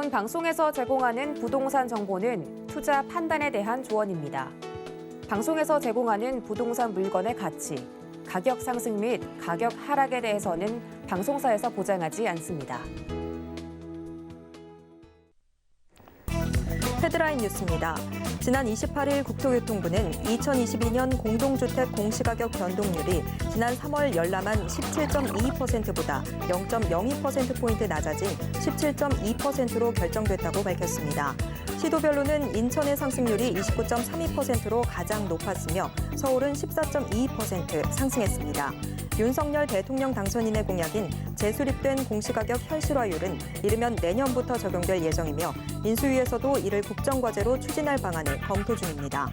본 방송에서 제공하는 부동산 정보는 투자 판단에 대한 조언입니다. 방송에서 제공하는 부동산 물건의 가치, 가격 상승 및 가격 하락에 대해서는 방송사에서 보장하지 않습니다. 헤드라인 뉴스입니다. 지난 28일 국토교통부는 2022년 공동주택 공시가격 변동률이 지난 3월 열람한 17.22%보다 0.02%포인트 낮아진 17.2%로 결정됐다고 밝혔습니다. 시도별로는 인천의 상승률이 29.32%로 가장 높았으며 서울은 14.22% 상승했습니다. 윤석열 대통령 당선인의 공약인 재수립된 공시가격 현실화율은 이르면 내년부터 적용될 예정이며 인수위에서도 이를 국정과제로 추진할 방안을 검토 중입니다.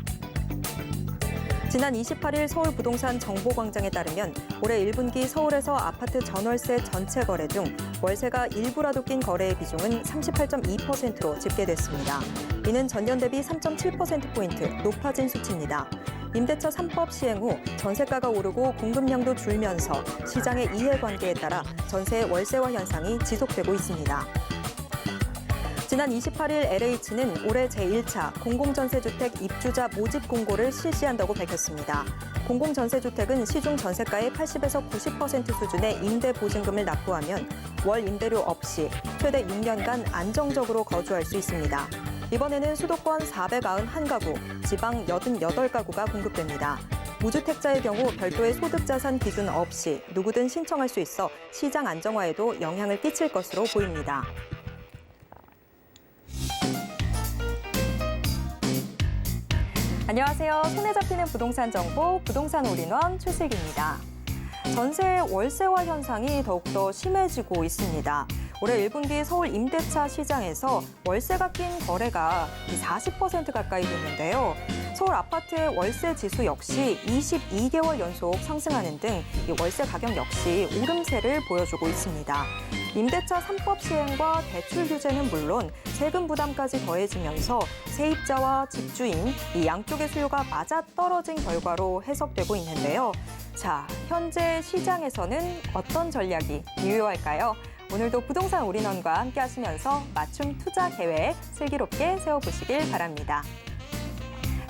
지난 28일 서울부동산정보광장에 따르면 올해 1분기 서울에서 아파트 전월세 전체 거래 중 월세가 일부라도 낀 거래의 비중은 38.2%로 집계됐습니다. 이는 전년 대비 3.7%포인트 높아진 수치입니다. 임대차 3법 시행 후 전세가가 오르고 공급량도 줄면서 시장의 이해관계에 따라 전세의 월세화 현상이 지속되고 있습니다. 지난 28일 LH는 올해 제1차 공공전세주택 입주자 모집 공고를 실시한다고 밝혔습니다. 공공전세주택은 시중 전세가의 80에서 90% 수준의 임대보증금을 납부하면 월 임대료 없이 최대 6년간 안정적으로 거주할 수 있습니다. 이번에는 수도권 491가구, 지방 88가구가 공급됩니다. 무주택자의 경우 별도의 소득자산 기준 없이 누구든 신청할 수 있어 시장 안정화에도 영향을 끼칠 것으로 보입니다. 안녕하세요. 손에 잡히는 부동산 정보, 부동산 올인원 최슬기입니다. 전세의 월세화 현상이 더욱더 심해지고 있습니다. 올해 1분기 서울 임대차 시장에서 월세가 낀 거래가 40% 가까이 됐는데요. 서울 아파트의 월세 지수 역시 22개월 연속 상승하는 등 월세 가격 역시 오름세를 보여주고 있습니다. 임대차 3법 시행과 대출 규제는 물론 세금 부담까지 더해지면서 세입자와 집주인 이 양쪽의 수요가 맞아떨어진 결과로 해석되고 있는데요. 자, 현재 시장에서는 어떤 전략이 유효할까요? 오늘도 부동산 올인원과 함께 하시면서 맞춤 투자 계획 슬기롭게 세워보시길 바랍니다.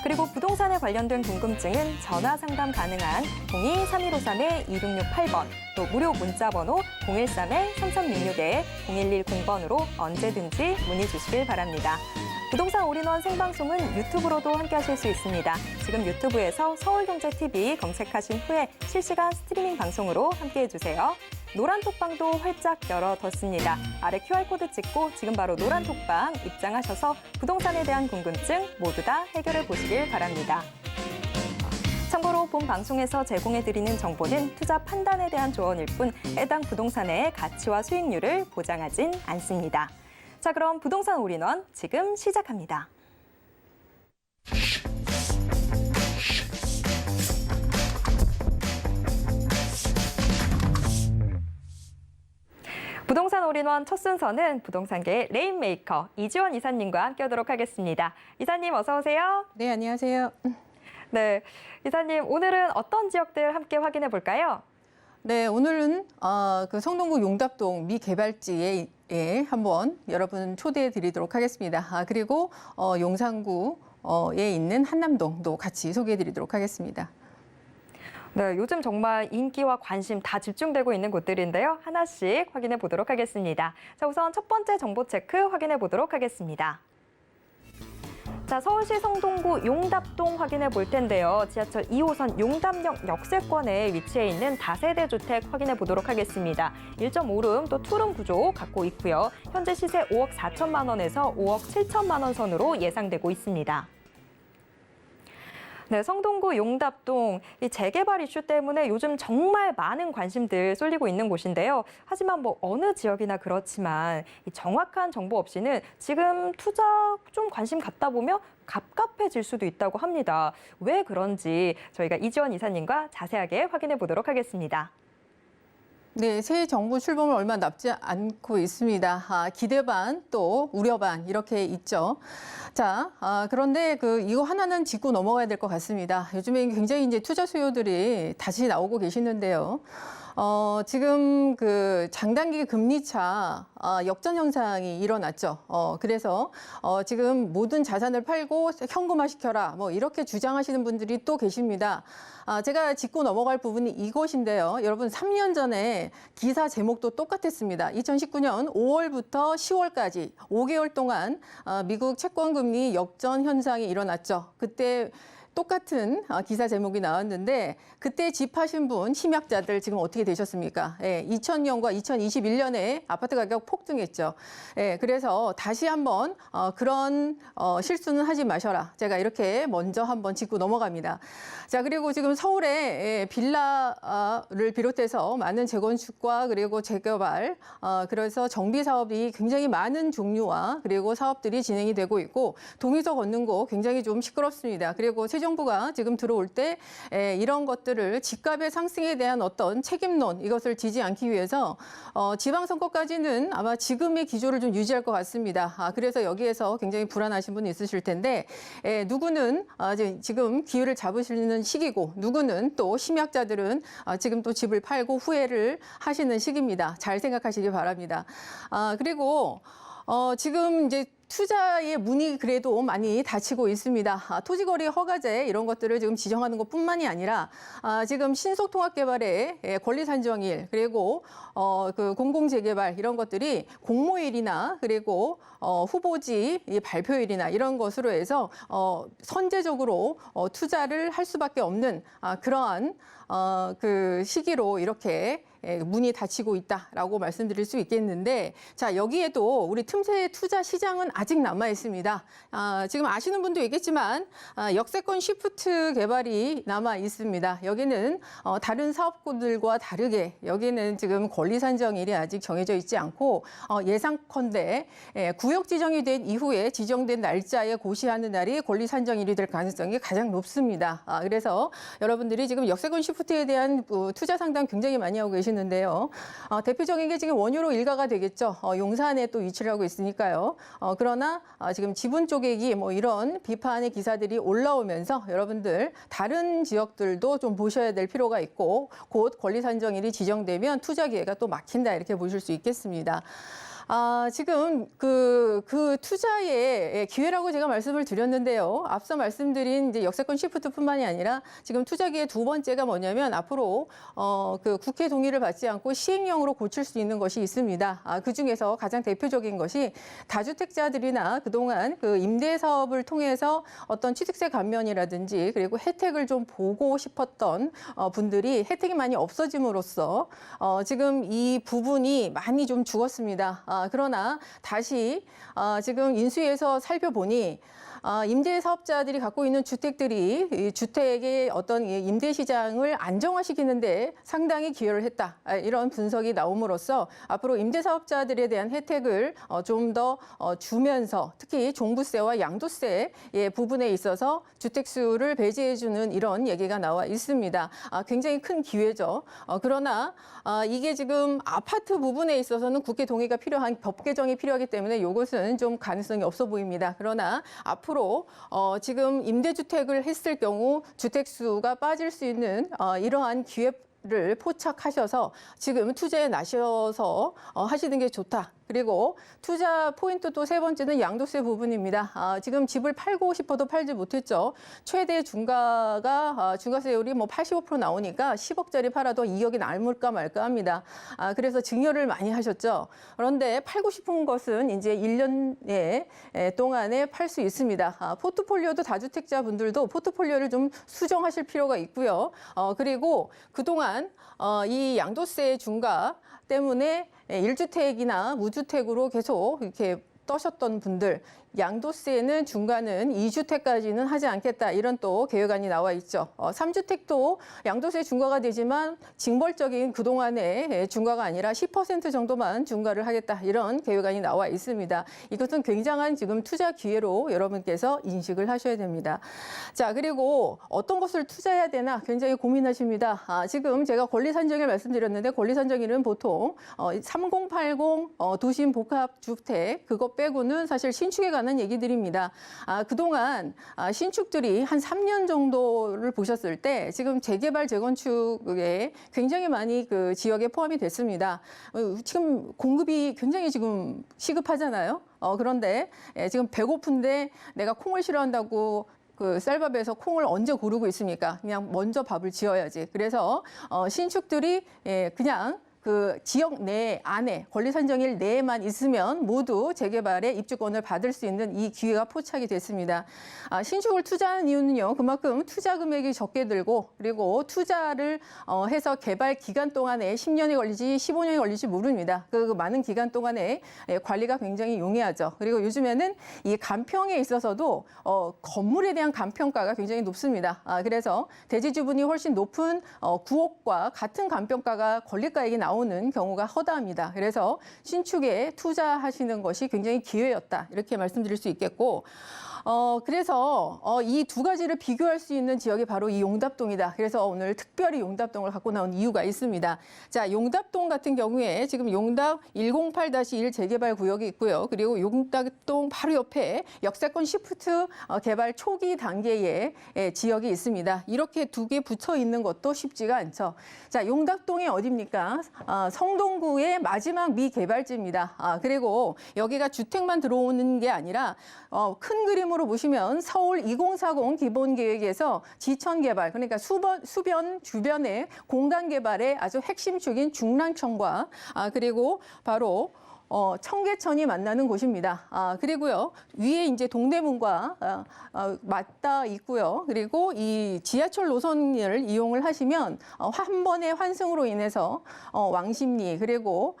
그리고 부동산에 관련된 궁금증은 전화 상담 가능한 02-3153-2668번, 또 무료 문자 번호 013-3366-0110번으로 언제든지 문의 주시길 바랍니다. 부동산 올인원 생방송은 유튜브로도 함께 하실 수 있습니다. 지금 유튜브에서 서울경제TV 검색하신 후에 실시간 스트리밍 방송으로 함께해 주세요. 노란 톡방도 활짝 열어뒀습니다. 아래 QR코드 찍고 지금 바로 노란 톡방 입장하셔서 부동산에 대한 궁금증 모두 다 해결해 보시길 바랍니다. 참고로 본 방송에서 제공해드리는 정보는 투자 판단에 대한 조언일 뿐 해당 부동산의 가치와 수익률을 보장하진 않습니다. 자, 그럼 부동산 올인원 지금 시작합니다. 부동산 올인원 첫 순서는 부동산계의 레인메이커 이지원 이사님과 함께하도록 하겠습니다. 이사님 어서 오세요. 네, 안녕하세요. 네, 이사님 오늘은 어떤 지역들 함께 확인해 볼까요? 네, 오늘은 그 성동구 용답동 미개발지에 한번 여러분 초대해 드리도록 하겠습니다. 그리고 용산구에 있는 한남동도 같이 소개해 드리도록 하겠습니다. 네, 요즘 정말 인기와 관심 다 집중되고 있는 곳들인데요. 하나씩 확인해 보도록 하겠습니다. 자, 우선 첫 번째 정보 체크 확인해 보도록 하겠습니다. 자, 서울시 성동구 용답동 확인해 볼 텐데요. 지하철 2호선 용답역 역세권에 위치해 있는 다세대 주택 확인해 보도록 하겠습니다. 1.5룸 또 투룸 구조 갖고 있고요. 현재 시세 5억 4천만 원에서 5억 7천만 원 선으로 예상되고 있습니다. 네, 성동구 용답동 이 재개발 이슈 때문에 요즘 정말 많은 관심들 쏠리고 있는 곳인데요. 하지만 뭐 어느 지역이나 그렇지만 이 정확한 정보 없이는 지금 투자 좀 관심 갖다 보면 갑갑해질 수도 있다고 합니다. 왜 그런지 저희가 이지원 이사님과 자세하게 확인해 보도록 하겠습니다. 네, 새 정부 출범을 얼마 남지 않고 있습니다. 기대 반 또 우려 반 이렇게 있죠. 자, 그런데 이거 하나는 짚고 넘어가야 될 것 같습니다. 요즘에 굉장히 이제 투자 수요들이 다시 나오고 계시는데요. 지금 그 장단기 금리차 역전 현상이 일어났죠. 그래서 지금 모든 자산을 팔고 현금화 시켜라. 뭐 이렇게 주장하시는 분들이 또 계십니다. 제가 짚고 넘어갈 부분이 이것인데요. 여러분 3년 전에 기사 제목도 똑같았습니다. 2019년 5월부터 10월까지 5개월 동안 미국 채권 금리 역전 현상이 일어났죠. 그때 똑같은 기사 제목이 나왔는데 그때 집하신 분 심약자들 지금 어떻게 되셨습니까? 2000년과 2021년에 아파트 가격 폭등했죠. 그래서 다시 한번 그런 실수는 하지 마셔라. 제가 이렇게 먼저 한번 짚고 넘어갑니다. 자, 그리고 지금 서울에 빌라를 비롯해서 많은 재건축과 그리고 재개발, 그래서 정비 사업이 굉장히 많은 종류와 그리고 사업들이 진행이 되고 있고 동의서 걷는 거 굉장히 좀 시끄럽습니다. 그리고 새 정부가 지금 들어올 때 이런 것들을 집값의 상승에 대한 어떤 책임론 이것을 지지 않기 위해서 지방선거까지는 아마 지금의 기조를 좀 유지할 것 같습니다. 그래서 여기에서 굉장히 불안하신 분이 있으실 텐데 누구는 지금 기회를 잡으시는 시기고 누구는 또 심약자들은 지금 또 집을 팔고 후회를 하시는 시기입니다. 잘 생각하시기 바랍니다. 그리고 지금 이제 투자의 문이 그래도 많이 닫히고 있습니다. 토지거래 허가제 이런 것들을 지금 지정하는 것뿐만이 아니라 지금 신속통합개발의 권리산정일 그리고 그 공공재개발 이런 것들이 공모일이나 그리고 후보지 발표일이나 이런 것으로 해서 선제적으로 투자를 할 수밖에 없는 그러한 그 시기로 이렇게 문이 닫히고 있다라고 말씀드릴 수 있겠는데 자 여기에도 우리 틈새 투자 시장은 아직 남아 있습니다. 지금 아시는 분도 있겠지만 역세권 시프트 개발이 남아 있습니다. 여기는 다른 사업구들과 다르게 여기는 지금 권리 산정일이 아직 정해져 있지 않고 예상컨대 구역 지정이 된 이후에 지정된 날짜에 고시하는 날이 권리 산정일이 될 가능성이 가장 높습니다. 그래서 여러분들이 지금 역세권 시프트에 대한 투자 상담 굉장히 많이 하고 계시는데요. 대표적인 게 지금 원효로 일가가 되겠죠. 용산에 또 위치를 하고 있으니까요. 그러나 지금 지분 쪼개기 뭐 이런 비판의 기사들이 올라오면서 여러분들 다른 지역들도 좀 보셔야 될 필요가 있고 곧 권리 산정일이 지정되면 투자 기회가 또 막힌다 이렇게 보실 수 있겠습니다. 지금 그 투자의 기회라고 제가 말씀을 드렸는데요. 앞서 말씀드린 이제 역세권 시프트뿐만이 아니라 지금 투자 기회 두 번째가 뭐냐면 앞으로 그 국회 동의를 받지 않고 시행령으로 고칠 수 있는 것이 있습니다. 그 중에서 가장 대표적인 것이 다주택자들이나 그동안 그 임대 사업을 통해서 어떤 취득세 감면이라든지 그리고 혜택을 좀 보고 싶었던 분들이 혜택이 많이 없어짐으로써 지금 이 부분이 많이 좀 죽었습니다. 그러나 다시 지금 인수위에서 살펴보니 임대 사업자들이 갖고 있는 주택들이 이 주택의 어떤 임대 시장을 안정화시키는데 상당히 기여를 했다. 이런 분석이 나옴으로써 앞으로 임대 사업자들에 대한 혜택을 좀 더 주면서 특히 종부세와 양도세 부분에 있어서 주택수를 배제해주는 이런 얘기가 나와 있습니다. 굉장히 큰 기회죠. 그러나 이게 지금 아파트 부분에 있어서는 국회 동의가 필요한 법 개정이 필요하기 때문에 이것은 좀 가능성이 없어 보입니다. 그러나 앞으로 지금 임대주택을 했을 경우 주택수가 빠질 수 있는 이러한 기회를 포착하셔서 지금 투자에 나셔서 하시는 게 좋다. 그리고 투자 포인트 또 세 번째는 양도세 부분입니다. 지금 집을 팔고 싶어도 팔지 못했죠. 최대 중가가 중과세율이 뭐 85% 나오니까 10억짜리 팔아도 2억이 남을까 말까 합니다. 그래서 증여를 많이 하셨죠. 그런데 팔고 싶은 것은 이제 1년 동안에 팔 수 있습니다. 포트폴리오도 다주택자 분들도 포트폴리오를 좀 수정하실 필요가 있고요. 그리고 그동안 이 양도세 중과 때문에 1주택이나 무주택으로 계속 이렇게 떠셨던 분들 양도세는 중과는 2주택까지는 하지 않겠다. 이런 또 계획안이 나와 있죠. 3주택도 양도세 중과가 되지만 징벌적인 그동안의 중과가 아니라 10% 정도만 중과를 하겠다. 이런 계획안이 나와 있습니다. 이것은 굉장한 지금 투자 기회로 여러분께서 인식을 하셔야 됩니다. 자, 그리고 어떤 것을 투자해야 되나 굉장히 고민하십니다. 지금 제가 권리산정일 말씀드렸는데 권리산정일은 보통 3080 도심 복합주택 그것 빼고는 사실 신축에 관한 얘기들입니다. 그동안 신축들이 한 3년 정도를 보셨을 때 지금 재개발, 재건축에 굉장히 많이 그 지역에 포함이 됐습니다. 지금 공급이 굉장히 지금 시급하잖아요. 그런데 지금 배고픈데 내가 콩을 싫어한다고 그 쌀밥에서 콩을 언제 고르고 있습니까? 그냥 먼저 밥을 지어야지. 그래서 신축들이 그냥 그 지역 내 안에 권리산정일 내에만 있으면 모두 재개발의 입주권을 받을 수 있는 이 기회가 포착이 됐습니다. 신축을 투자하는 이유는요, 그만큼 투자 금액이 적게 들고 그리고 투자를 해서 개발 기간 동안에 10년이 걸리지 15년이 걸리지 모릅니다. 그 많은 기간 동안에 관리가 굉장히 용이하죠. 그리고 요즘에는 이 감평에 있어서도 건물에 대한 감평가가 굉장히 높습니다. 그래서 대지주분이 훨씬 높은 구옥과 같은 감평가가 권리가액이 나오는 경우가 허다합니다. 그래서 신축에 투자하시는 것이 굉장히 기회였다. 이렇게 말씀드릴 수 있겠고, 그래서 이 두 가지를 비교할 수 있는 지역이 바로 이 용답동이다. 그래서 오늘 특별히 용답동을 갖고 나온 이유가 있습니다. 자, 용답동 같은 경우에 지금 용답 108-1 재개발 구역이 있고요. 그리고 용답동 바로 옆에 역세권 시프트 개발 초기 단계의 지역이 있습니다. 이렇게 두 개 붙여 있는 것도 쉽지가 않죠. 자, 용답동이 어디입니까? 성동구의 마지막 미개발지입니다. 그리고 여기가 주택만 들어오는 게 아니라 큰 그림으로 보시면 서울 2040 기본계획에서 지천 개발, 그러니까 수변 주변의 공간 개발의 아주 핵심축인 중랑천과 그리고 바로 청계천이 만나는 곳입니다. 그리고요, 위에 이제 동대문과 맞닿아 있고요. 그리고 이 지하철 노선을 이용을 하시면 한 번의 환승으로 인해서 왕십리 그리고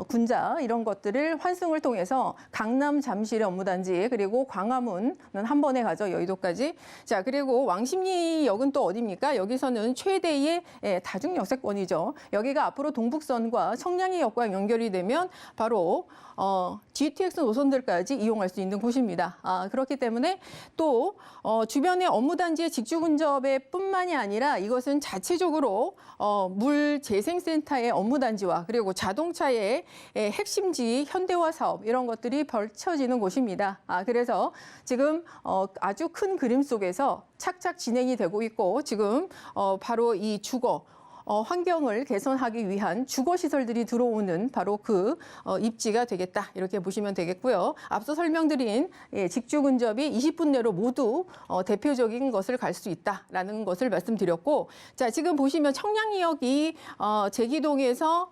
군자 이런 것들을 환승을 통해서 강남 잠실의 업무단지 그리고 광화문은 한 번에 가죠. 여의도까지. 자, 그리고 왕십리역은 또 어디입니까? 여기서는 최대의 다중역세권이죠. 여기가 앞으로 동북선과 청량리역과 연결이 되면 바로 GTX 노선들까지 이용할 수 있는 곳입니다. 그렇기 때문에 또 주변의 업무단지의 직주 근접에 뿐만이 아니라 이것은 자체적으로 물재생센터의 업무단지와 그리고 자동차의 핵심지 현대화 사업 이런 것들이 펼쳐지는 곳입니다. 그래서 지금 아주 큰 그림 속에서 착착 진행이 되고 있고 지금 바로 이 주거 환경을 개선하기 위한 주거시설들이 들어오는 바로 그 입지가 되겠다. 이렇게 보시면 되겠고요. 앞서 설명드린 직주 근접이 20분 내로 모두 대표적인 것을 갈 수 있다라는 것을 말씀드렸고, 자, 지금 보시면 청량리역이 제기동에서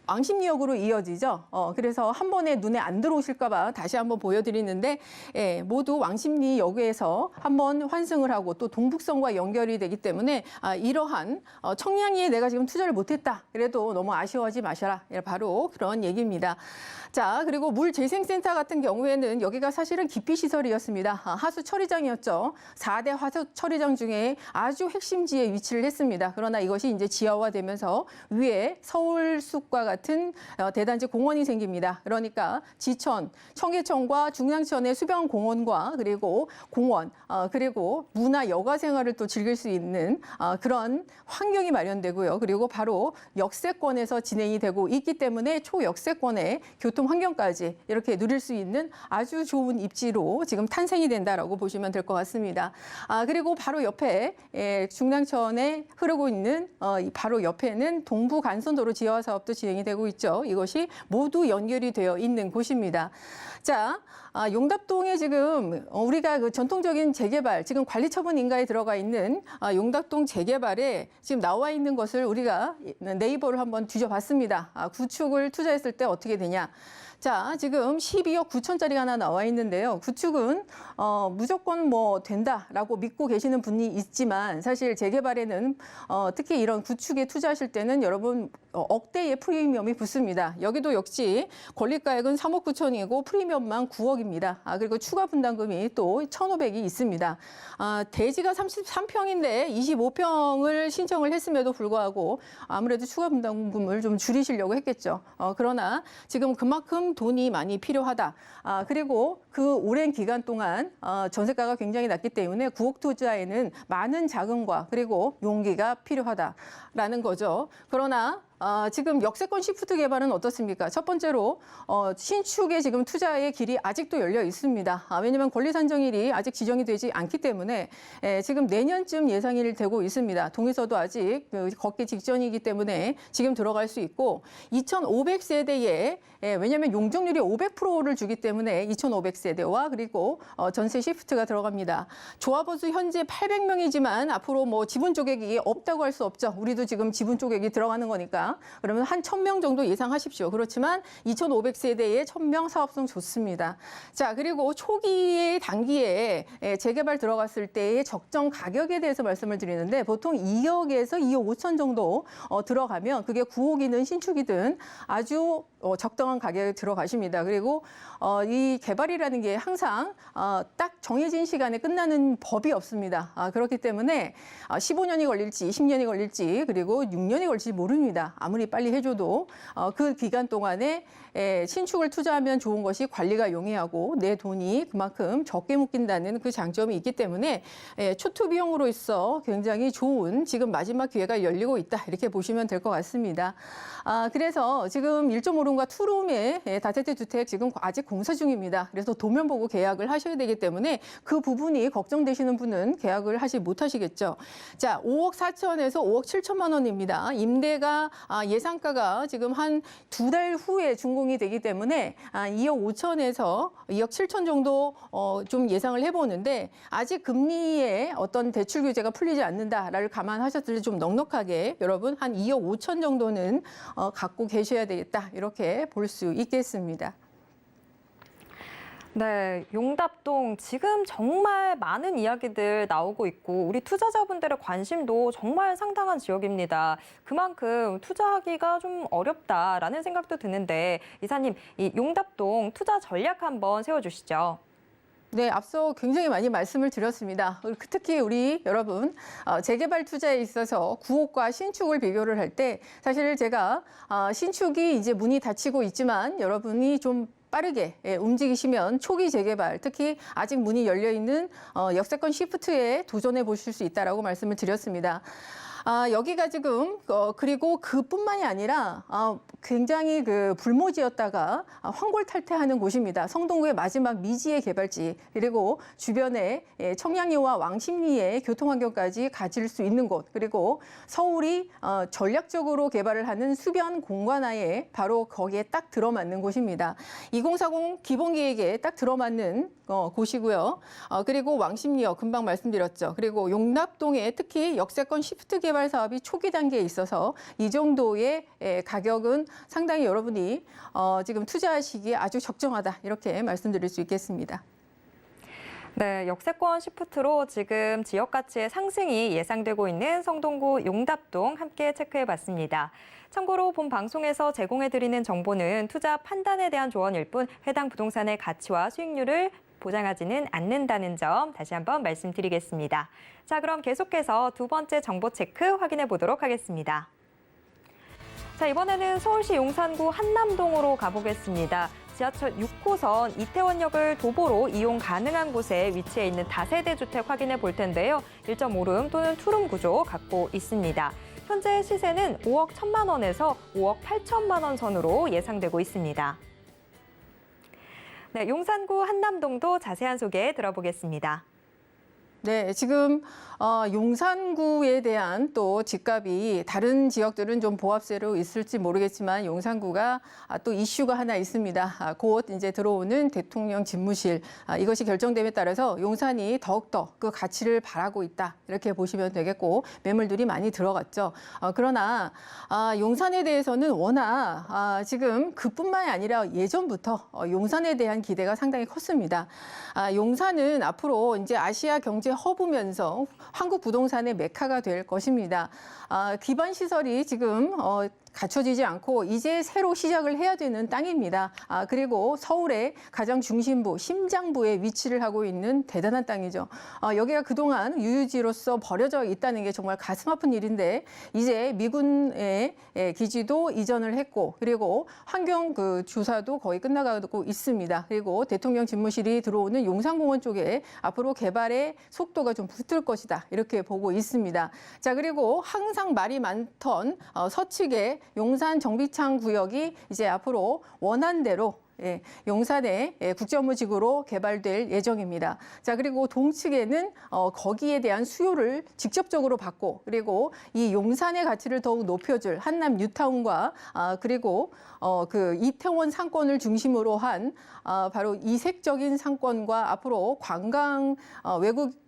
왕십리역으로 이어지죠. 그래서 한 번에 눈에 안 들어오실까 봐 다시 한번 보여드리는데 모두 왕십리역에서 한번 환승을 하고 또 동북선과 연결이 되기 때문에 이러한 청량리에 내가 지금 투자를 못했다. 그래도 너무 아쉬워하지 마셔라. 바로 그런 얘기입니다. 자, 그리고 물재생센터 같은 경우에는 여기가 사실은 기피시설이었습니다. 하수처리장이었죠. 4대 하수처리장 중에 아주 핵심지에 위치를 했습니다. 그러나 이것이 이제 지하화되면서 위에 서울숲과 같은 대단지 공원이 생깁니다. 그러니까 지천, 청계천과 중랑천의 수변공원과 그리고 공원, 그리고 문화 여가 생활을 또 즐길 수 있는 그런 환경이 마련되고요. 그리고 바로 역세권에서 진행이 되고 있기 때문에 초역세권의 교통 환경까지 이렇게 누릴 수 있는 아주 좋은 입지로 지금 탄생이 된다라고 보시면 될 것 같습니다. 그리고 바로 옆에 중랑천에 흐르고 있는 바로 옆에는 동부 간선도로 지하화 사업도 진행이 되고 있죠. 이것이 모두 연결이 되어 있는 곳입니다. 자, 용답동에 지금 우리가 그 전통적인 재개발, 지금 관리처분 인가에 들어가 있는 용답동 재개발에 지금 나와 있는 것을 우리가 네이버를 한번 뒤져봤습니다. 구축을 투자했을 때 어떻게 되냐. 자, 지금 12억 9천짜리가 하나 나와 있는데요. 구축은 무조건 뭐 된다라고 믿고 계시는 분이 있지만 사실 재개발에는 특히 이런 구축에 투자하실 때는 여러분 억대의 프리미엄이 붙습니다. 여기도 역시 권리가액은 3억 9천이고 프리미엄만 9억입니다. 그리고 추가 분담금이 또 1,500이 있습니다. 대지가 33평인데 25평을 신청을 했음에도 불구하고 아무래도 추가 분담금을 좀 줄이시려고 했겠죠. 그러나 지금 그만큼 돈이 많이 필요하다. 그리고 그 오랜 기간 동안 전세가가 굉장히 낮기 때문에 구옥 투자에는 많은 자금과 그리고 용기가 필요하다라는 거죠. 그러나 지금 역세권 시프트 개발은 어떻습니까? 첫 번째로 신축의 지금 투자의 길이 아직도 열려 있습니다. 왜냐하면 권리산정일이 아직 지정이 되지 않기 때문에 지금 내년쯤 예상이 되고 있습니다. 동의서도 아직 걷기 직전이기 때문에 지금 들어갈 수 있고 2,500세대에 왜냐하면 용적률이 500%를 주기 때문에 2,500세대와 그리고 전세 시프트가 들어갑니다. 조합원수 현재 800명이지만 앞으로 뭐 지분 쪼개기 없다고 할 수 없죠. 우리도 지금 지분 쪼개기 들어가는 거니까. 그러면 한 1,000명 정도 예상하십시오. 그렇지만 2,500세대에 1,000명 사업성 좋습니다. 자, 그리고 초기의 단기에 재개발 들어갔을 때의 적정 가격에 대해서 말씀을 드리는데 보통 2억에서 2억 5천 정도 들어가면 그게 9억이든 신축이든 아주 적당한 가격에 들어가십니다. 그리고 이 개발이라는 게 항상 딱 정해진 시간에 끝나는 법이 없습니다. 그렇기 때문에 15년이 걸릴지 20년이 걸릴지 그리고 6년이 걸릴지 모릅니다. 아무리 빨리 해줘도 그 기간 동안에 신축을 투자하면 좋은 것이 관리가 용이하고 내 돈이 그만큼 적게 묶인다는 그 장점이 있기 때문에 초투 비용으로 있어 굉장히 좋은 지금 마지막 기회가 열리고 있다 이렇게 보시면 될 것 같습니다. 그래서 지금 1.5룸과 2룸의 다세대 주택 지금 아직 공사 중입니다. 그래서 도면 보고 계약을 하셔야 되기 때문에 그 부분이 걱정되시는 분은 계약을 하지 못하시겠죠. 자, 5억 4천에서 5억 7천만 원입니다. 임대가 예상가가 지금 한 2달 후에 준공이 되기 때문에 2억 5천에서 2억 7천 정도 좀 예상을 해보는데 아직 금리의 어떤 대출 규제가 풀리지 않는다를 감안하셨을 때 좀 넉넉하게 여러분 한 2억 5천 정도는 갖고 계셔야 되겠다 이렇게 볼 수 있겠습니다. 네, 용답동 지금 정말 많은 이야기들 나오고 있고 우리 투자자분들의 관심도 정말 상당한 지역입니다. 그만큼 투자하기가 좀 어렵다라는 생각도 드는데 이사님, 이 용답동 투자 전략 한번 세워주시죠. 네, 앞서 굉장히 많이 말씀을 드렸습니다. 특히 우리 여러분 재개발 투자에 있어서 구옥과 신축을 비교를 할 때 사실 제가 신축이 이제 문이 닫히고 있지만 여러분이 좀 빠르게 움직이시면 초기 재개발, 특히 아직 문이 열려 있는 역세권 시프트에 도전해 보실 수 있다라고 말씀을 드렸습니다. 여기가 지금 그리고 그뿐만이 아니라 굉장히 그 불모지였다가 황골탈퇴하는 곳입니다. 성동구의 마지막 미지의 개발지 그리고 주변에 청량리와 왕십리의 교통환경까지 가질 수 있는 곳 그리고 서울이 전략적으로 개발을 하는 수변 공관하에 바로 거기에 딱 들어맞는 곳입니다. 2040 기본계획에 딱 들어맞는 곳이고요. 그리고 왕십리역 금방 말씀드렸죠. 그리고 용납동에 특히 역세권 시프트 개발 사업이 초기 단계에 있어서 이 정도의 가격은 상당히 여러분이 지금 투자하시기에 아주 적정하다 이렇게 말씀드릴 수 있겠습니다. 네, 역세권 시프트로 지금 지역 가치의 상승이 예상되고 있는 성동구 용답동 함께 체크해봤습니다. 참고로 본 방송에서 제공해드리는 정보는 투자 판단에 대한 조언일 뿐 해당 부동산의 가치와 수익률을 보장하지는 않는다는 점 다시 한번 말씀드리겠습니다. 자, 그럼 계속해서 두 번째 정보 체크 확인해 보도록 하겠습니다. 자, 이번에는 서울시 용산구 한남동으로 가보겠습니다. 지하철 6호선 이태원역을 도보로 이용 가능한 곳에 위치해 있는 다세대 주택 확인해 볼 텐데요. 1.5룸 또는 2룸 구조 갖고 있습니다. 현재 시세는 5억 1천만 원에서 5억 8천만 원 선으로 예상되고 있습니다. 네, 용산구 한남동도 자세한 소개 들어보겠습니다. 네, 지금 용산구에 대한 또 집값이 다른 지역들은 좀 보합세로 있을지 모르겠지만 용산구가 또 이슈가 하나 있습니다. 곧 이제 들어오는 대통령 집무실 이것이 결정됨에 따라서 용산이 더욱더 그 가치를 바라고 있다 이렇게 보시면 되겠고 매물들이 많이 들어갔죠. 그러나 용산에 대해서는 워낙 지금 그뿐만이 아니라 예전부터 용산에 대한 기대가 상당히 컸습니다. 용산은 앞으로 이제 아시아 경제 허브면서 한국 부동산의 메카가 될 것입니다. 기반 시설이 지금 갖춰지지 않고 이제 새로 시작을 해야 되는 땅입니다. 그리고 서울의 가장 중심부, 심장부에 위치를 하고 있는 대단한 땅이죠. 여기가 그동안 유유지로서 버려져 있다는 게 정말 가슴 아픈 일인데 이제 미군의 기지도 이전을 했고 그리고 환경 그 조사도 거의 끝나가고 있습니다. 그리고 대통령 집무실이 들어오는 용산공원 쪽에 앞으로 개발의 속도가 좀 붙을 것이다. 이렇게 보고 있습니다. 자, 그리고 항상 말이 많던 서측에 용산 정비창 구역이 이제 앞으로 원안대로 용산의 국제업무지구로 개발될 예정입니다. 자, 그리고 동측에는 거기에 대한 수요를 직접적으로 받고, 그리고 이 용산의 가치를 더욱 높여줄 한남 뉴타운과 그리고 그 이태원 상권을 중심으로 한 바로 이색적인 상권과 앞으로 관광 외국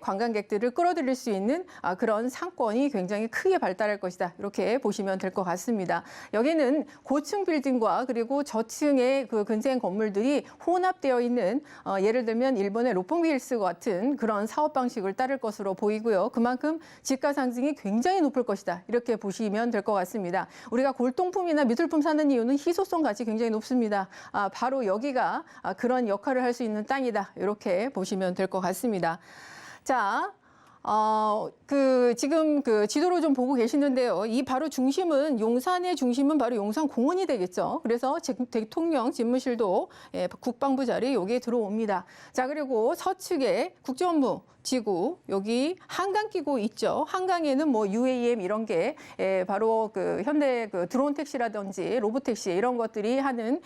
관광객들을 끌어들일 수 있는 그런 상권이 굉장히 크게 발달할 것이다. 이렇게 보시면 될 것 같습니다. 여기는 고층 빌딩과 그리고 저층의 그 근생 건물들이 혼합되어 있는 예를 들면 일본의 로펑빌스 같은 그런 사업 방식을 따를 것으로 보이고요. 그만큼 집가 상승이 굉장히 높을 것이다. 이렇게 보시면 될 것 같습니다. 우리가 골동품이나 미술품 사는 이유는 희소성 가치 굉장히 높습니다. 바로 여기가 그런 역할을 할 수 있는 땅이다. 이렇게 보시면 될 것 같습니다. 자, 지금 그 지도로 좀 보고 계시는데요. 이 바로 중심은, 용산의 중심은 바로 용산공원이 되겠죠. 그래서 대통령 집무실도 국방부 자리 여기에 들어옵니다. 자, 그리고 서측에 국제업무 지구, 여기 한강 끼고 있죠. 한강에는 뭐 UAM 이런 게 바로 그 현대 그 드론 택시라든지 로봇 택시 이런 것들이 하는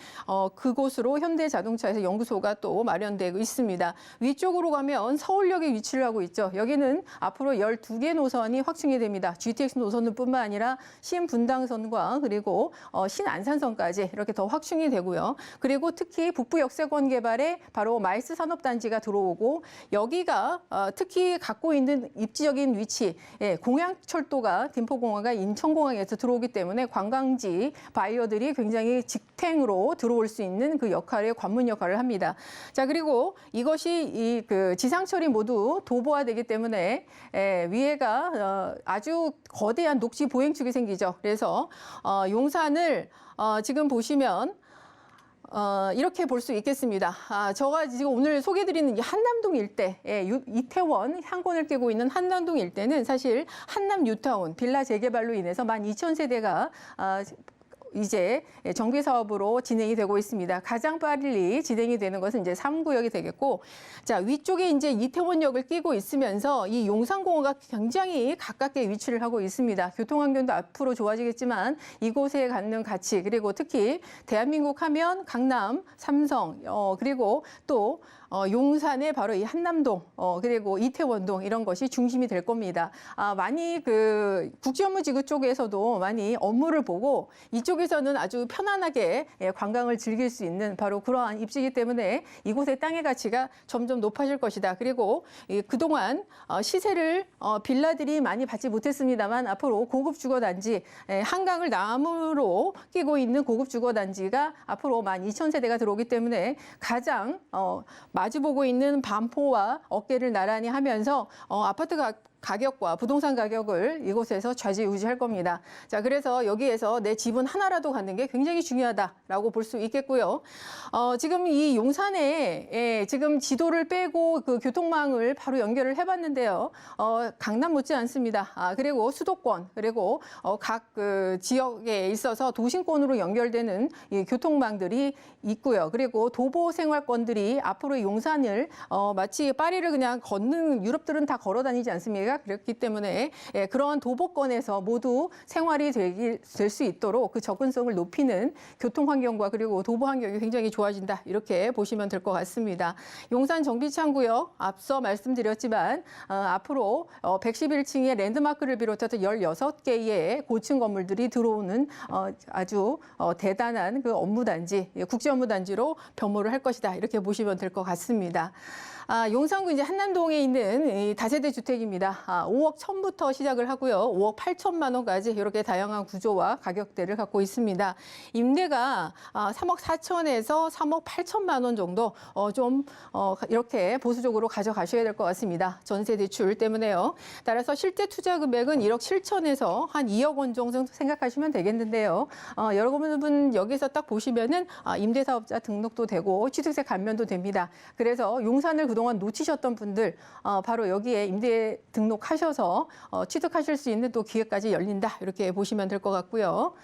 그곳으로 현대자동차에서 연구소가 또 마련되고 있습니다. 위쪽으로 가면 서울역에 위치를 하고 있죠. 여기는 앞으로 12개 노선이 확충이 됩니다. GTX 노선뿐만 아니라 신분당선과 그리고 신안산선까지 이렇게 더 확충이 되고요. 그리고 특히 북부 역세권 개발에 바로 마이스 산업단지가 들어오고, 여기가 특히 갖고 있는 입지적인 위치, 공양철도가 김포공항과 인천공항에서 들어오기 때문에 관광지 바이어들이 굉장히 직행으로 들어올 수 있는 그 역할의 관문 역할을 합니다. 자, 그리고 이것이 그 지상철이 모두 도보화되기 때문에 위에가 아주 거대한 녹지 보행축이 생기죠. 그래서 용산을 지금 보시면 이렇게 볼 수 있겠습니다. 제가 지금 오늘 소개드리는 이 한남동 일대, 이태원 상권을 깨고 있는 한남동 일대는 사실 한남 뉴타운 빌라 재개발로 인해서 12,000세대가 이제 정비 사업으로 진행이 되고 있습니다. 가장 빨리 진행이 되는 것은 이제 3구역이 되겠고, 자, 위쪽에 이제 이태원역을 끼고 있으면서 이 용산공원과 굉장히 가깝게 위치를 하고 있습니다. 교통환경도 앞으로 좋아지겠지만 이곳에 갖는 가치, 그리고 특히 대한민국 하면 강남, 삼성, 그리고 또 용산의 바로 이 한남동, 그리고 이태원동 이런 것이 중심이 될 겁니다. 많이 그 국제업무지구 쪽에서도 많이 업무를 보고 이쪽에서는 아주 편안하게 관광을 즐길 수 있는 바로 그러한 입지이기 때문에 이곳의 땅의 가치가 점점 높아질 것이다. 그리고 그동안 시세를 빌라들이 많이 받지 못했습니다만 앞으로 고급 주거단지, 한강을 나무로 끼고 있는 고급 주거단지가 앞으로 12,000세대가 들어오기 때문에 가장 마주보고 있는 반포와 어깨를 나란히 하면서 아파트 가격과 부동산 가격을 이곳에서 좌지우지할 겁니다. 자, 그래서 여기에서 내 집은 하나라도 갖는 게 굉장히 중요하다라고 볼 수 있겠고요. 지금 이 용산에 지금 지도를 빼고 그 교통망을 바로 연결을 해봤는데요. 강남 못지 않습니다. 그리고 수도권, 그리고 각 그 지역에 있어서 도심권으로 연결되는 이 교통망들이 있고요. 그리고 도보 생활권들이 앞으로 용산을 마치 파리를 그냥 걷는, 유럽들은 다 걸어 다니지 않습니까? 그렇기 때문에 그러한 도보권에서 모두 생활이 될 수 있도록 그 접근성을 높이는 교통 환경과 그리고 도보 환경이 굉장히 좋아진다. 이렇게 보시면 될 것 같습니다. 용산 정비창구역 앞서 말씀드렸지만 앞으로 111층의 랜드마크를 비롯해서 16개의 고층 건물들이 들어오는 아주 대단한 그 업무단지, 국제업무단지로 변모를 할 것이다. 이렇게 보시면 될 것 같습니다. 용산구 이제 한남동에 있는 이 다세대 주택입니다. 5억 1,000부터 시작을 하고요. 5억 8천만 원까지 이렇게 다양한 구조와 가격대를 갖고 있습니다. 임대가 3억 4천에서 3억 8천만 원 정도 좀 이렇게 보수적으로 가져가셔야 될 것 같습니다. 전세 대출 때문에요. 따라서 실제 투자 금액은 1억 7천에서 한 2억 원 정도 생각하시면 되겠는데요. 여러분 여기서 딱 보시면은 임대사업자 등록도 되고 취득세 감면도 됩니다. 그래서 용산을 그동안 놓치셨던 분들 바로 여기에 임대 등록하셔서 취득하실 수 있는 또 기회까지 열린다. 이렇게 보시면 될 것 같고요.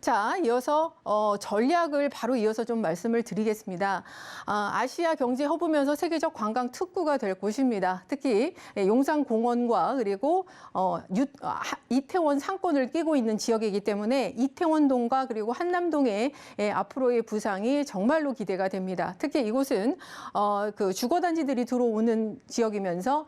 자, 이어서 전략을 바로 이어서 좀 말씀을 드리겠습니다. 아시아 경제 허브면서 세계적 관광 특구가 될 곳입니다. 특히 용산공원과 그리고 이태원 상권을 끼고 있는 지역이기 때문에 이태원동과 그리고 한남동의 앞으로의 부상이 정말로 기대가 됩니다. 특히 이곳은 그 주거단지들이 들어오는 지역이면서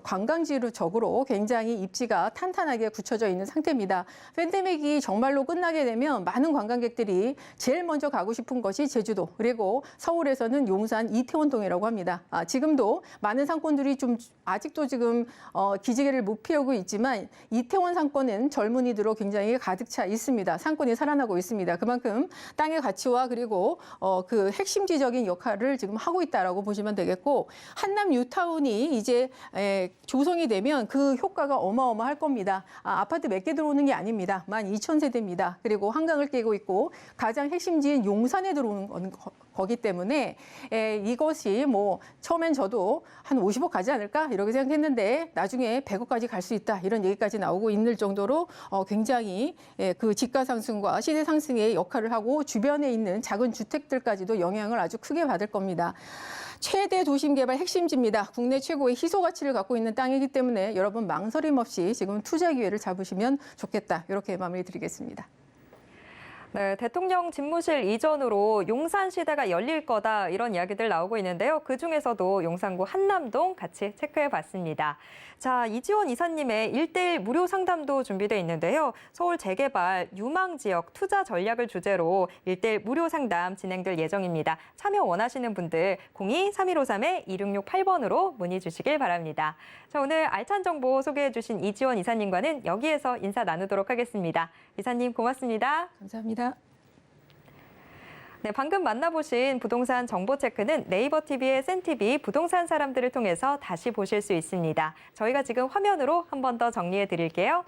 관광지적으로 굉장히 입지가 탄탄하게 굳혀져 있는 상태입니다. 팬데믹이 정말로 끝나게 되면 많은 관광객들이 제일 먼저 가고 싶은 것이 제주도, 그리고 서울에서는 용산 이태원동이라고 합니다. 지금도 많은 상권들이 좀 아직도 지금 기지개를 못 피우고 있지만 이태원 상권은 젊은이들로 굉장히 가득 차 있습니다. 상권이 살아나고 있습니다. 그만큼 땅의 가치와 그리고 그 핵심지적인 역할을 지금 하고 있다라고 보시면 되겠고, 한남 뉴타운이 이제 조성이 되면 그 효과가 어마어마할 겁니다. 아파트 몇 개 들어오는 게 아닙니다. 12,000세대입니다. 그리고 한강을 끼고 있고 가장 핵심지인 용산에 들어오는 거기 때문에 이것이 뭐 처음엔 저도 한 50억 가지 않을까 이렇게 생각했는데 나중에 100억까지 갈 수 있다 이런 얘기까지 나오고 있는 정도로 굉장히 그 집가 상승과 시세 상승의 역할을 하고 주변에 있는 작은 주택들까지도 영향을 아주 크게 받을 겁니다. 최대 도심 개발 핵심지입니다. 국내 최고의 희소 가치를 갖고 있는 땅이기 때문에 여러분 망설임 없이 지금 투자 기회를 잡으시면 좋겠다. 이렇게 마무리 드리겠습니다. 네, 대통령 집무실 이전으로 용산 시대가 열릴 거다 이런 이야기들 나오고 있는데요. 그중에서도 용산구 한남동 같이 체크해 봤습니다. 자, 이지원 이사님의 1:1 무료 상담도 준비돼 있는데요. 서울 재개발 유망 지역 투자 전략을 주제로 1:1 무료 상담 진행될 예정입니다. 참여 원하시는 분들 02-3153-2668번으로 문의 주시길 바랍니다. 자, 오늘 알찬 정보 소개해 주신 이지원 이사님과는 여기에서 인사 나누도록 하겠습니다. 이사님 고맙습니다. 감사합니다. 네, 방금 만나보신 부동산 정보체크는 네이버 TV의 센TV 부동산 사람들을 통해서 다시 보실 수 있습니다. 저희가 지금 화면으로 한 번 더 정리해 드릴게요.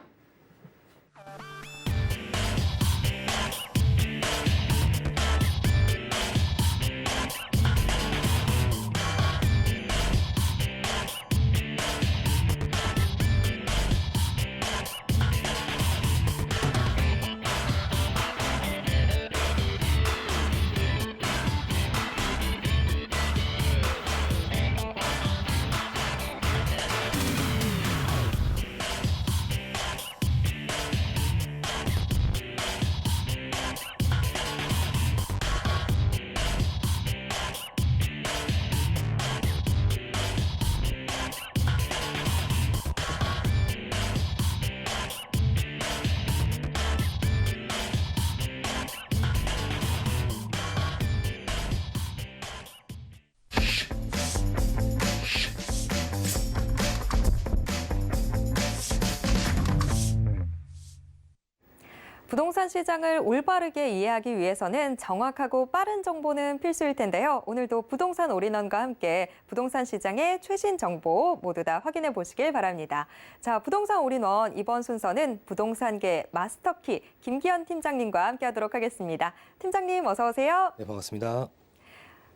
부동산 시장을 올바르게 이해하기 위해서는 정확하고 빠른 정보는 필수일 텐데요. 오늘도 부동산 올인원과 함께 부동산 시장의 최신 정보 모두 다 확인해 보시길 바랍니다. 자, 부동산 올인원 이번 순서는 부동산계 마스터키 김기현 팀장님과 함께하도록 하겠습니다. 팀장님 어서 오세요. 네, 반갑습니다.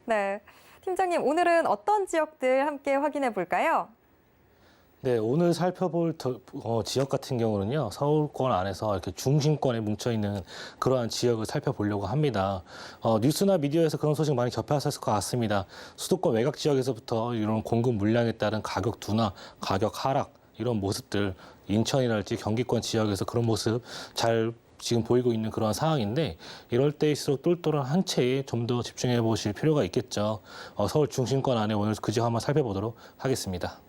네, 팀장님 오늘은 어떤 지역들 함께 확인해 볼까요? 네, 오늘 살펴볼 지역 같은 경우는요, 서울권 안에서 이렇게 중심권에 뭉쳐있는 그러한 지역을 살펴보려고 합니다. 뉴스나 미디어에서 그런 소식 많이 접하셨을 것 같습니다. 수도권 외곽 지역에서부터 이런 공급 물량에 따른 가격 둔화, 가격 하락, 이런 모습들, 인천이랄지 경기권 지역에서 그런 모습 잘 지금 보이고 있는 그런 상황인데, 이럴 때일수록 똘똘한 한 채에 좀 더 집중해 보실 필요가 있겠죠. 서울 중심권 안에 오늘 그 지역 한번 살펴보도록 하겠습니다.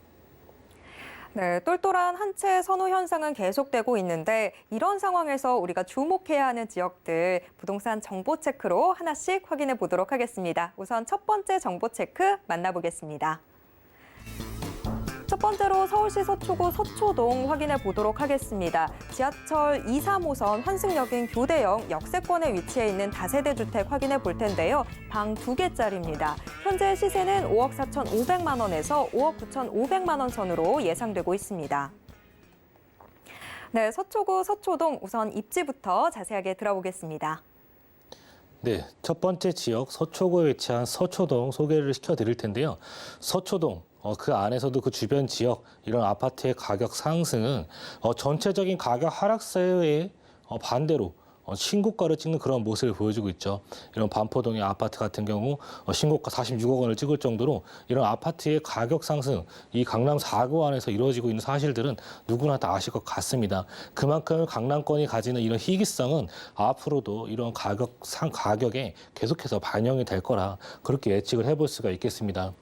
네, 똘똘한 한 채 선호 현상은 계속되고 있는데 이런 상황에서 우리가 주목해야 하는 지역들 부동산 정보 체크로 하나씩 확인해 보도록 하겠습니다. 우선 첫 번째 정보 체크 만나보겠습니다. 첫 번째로 서울시 서초구 서초동 확인해 보도록 하겠습니다. 지하철 2, 3호선 환승역인 교대역 역세권에 위치해 있는 다세대 주택 확인해 볼 텐데요. 방 2개짜리입니다. 현재 시세는 5억 4,500만 원에서 5억 9,500만 원 선으로 예상되고 있습니다. 네, 서초구 서초동 우선 입지부터 자세하게 들어보겠습니다. 네, 첫 번째 지역 서초구에 위치한 서초동 소개를 시켜드릴 텐데요. 서초동, 그 안에서도 그 주변 지역 이런 아파트의 가격 상승은 전체적인 가격 하락세에 반대로 신고가를 찍는 그런 모습을 보여주고 있죠. 이런 반포동의 아파트 같은 경우 신고가 46억 원을 찍을 정도로 이런 아파트의 가격 상승, 이 강남 4구 안에서 이루어지고 있는 사실들은 누구나 다 아실 것 같습니다. 그만큼 강남권이 가지는 이런 희귀성은 앞으로도 이런 가격에 계속해서 반영이 될 거라 그렇게 예측을 해볼 수가 있겠습니다.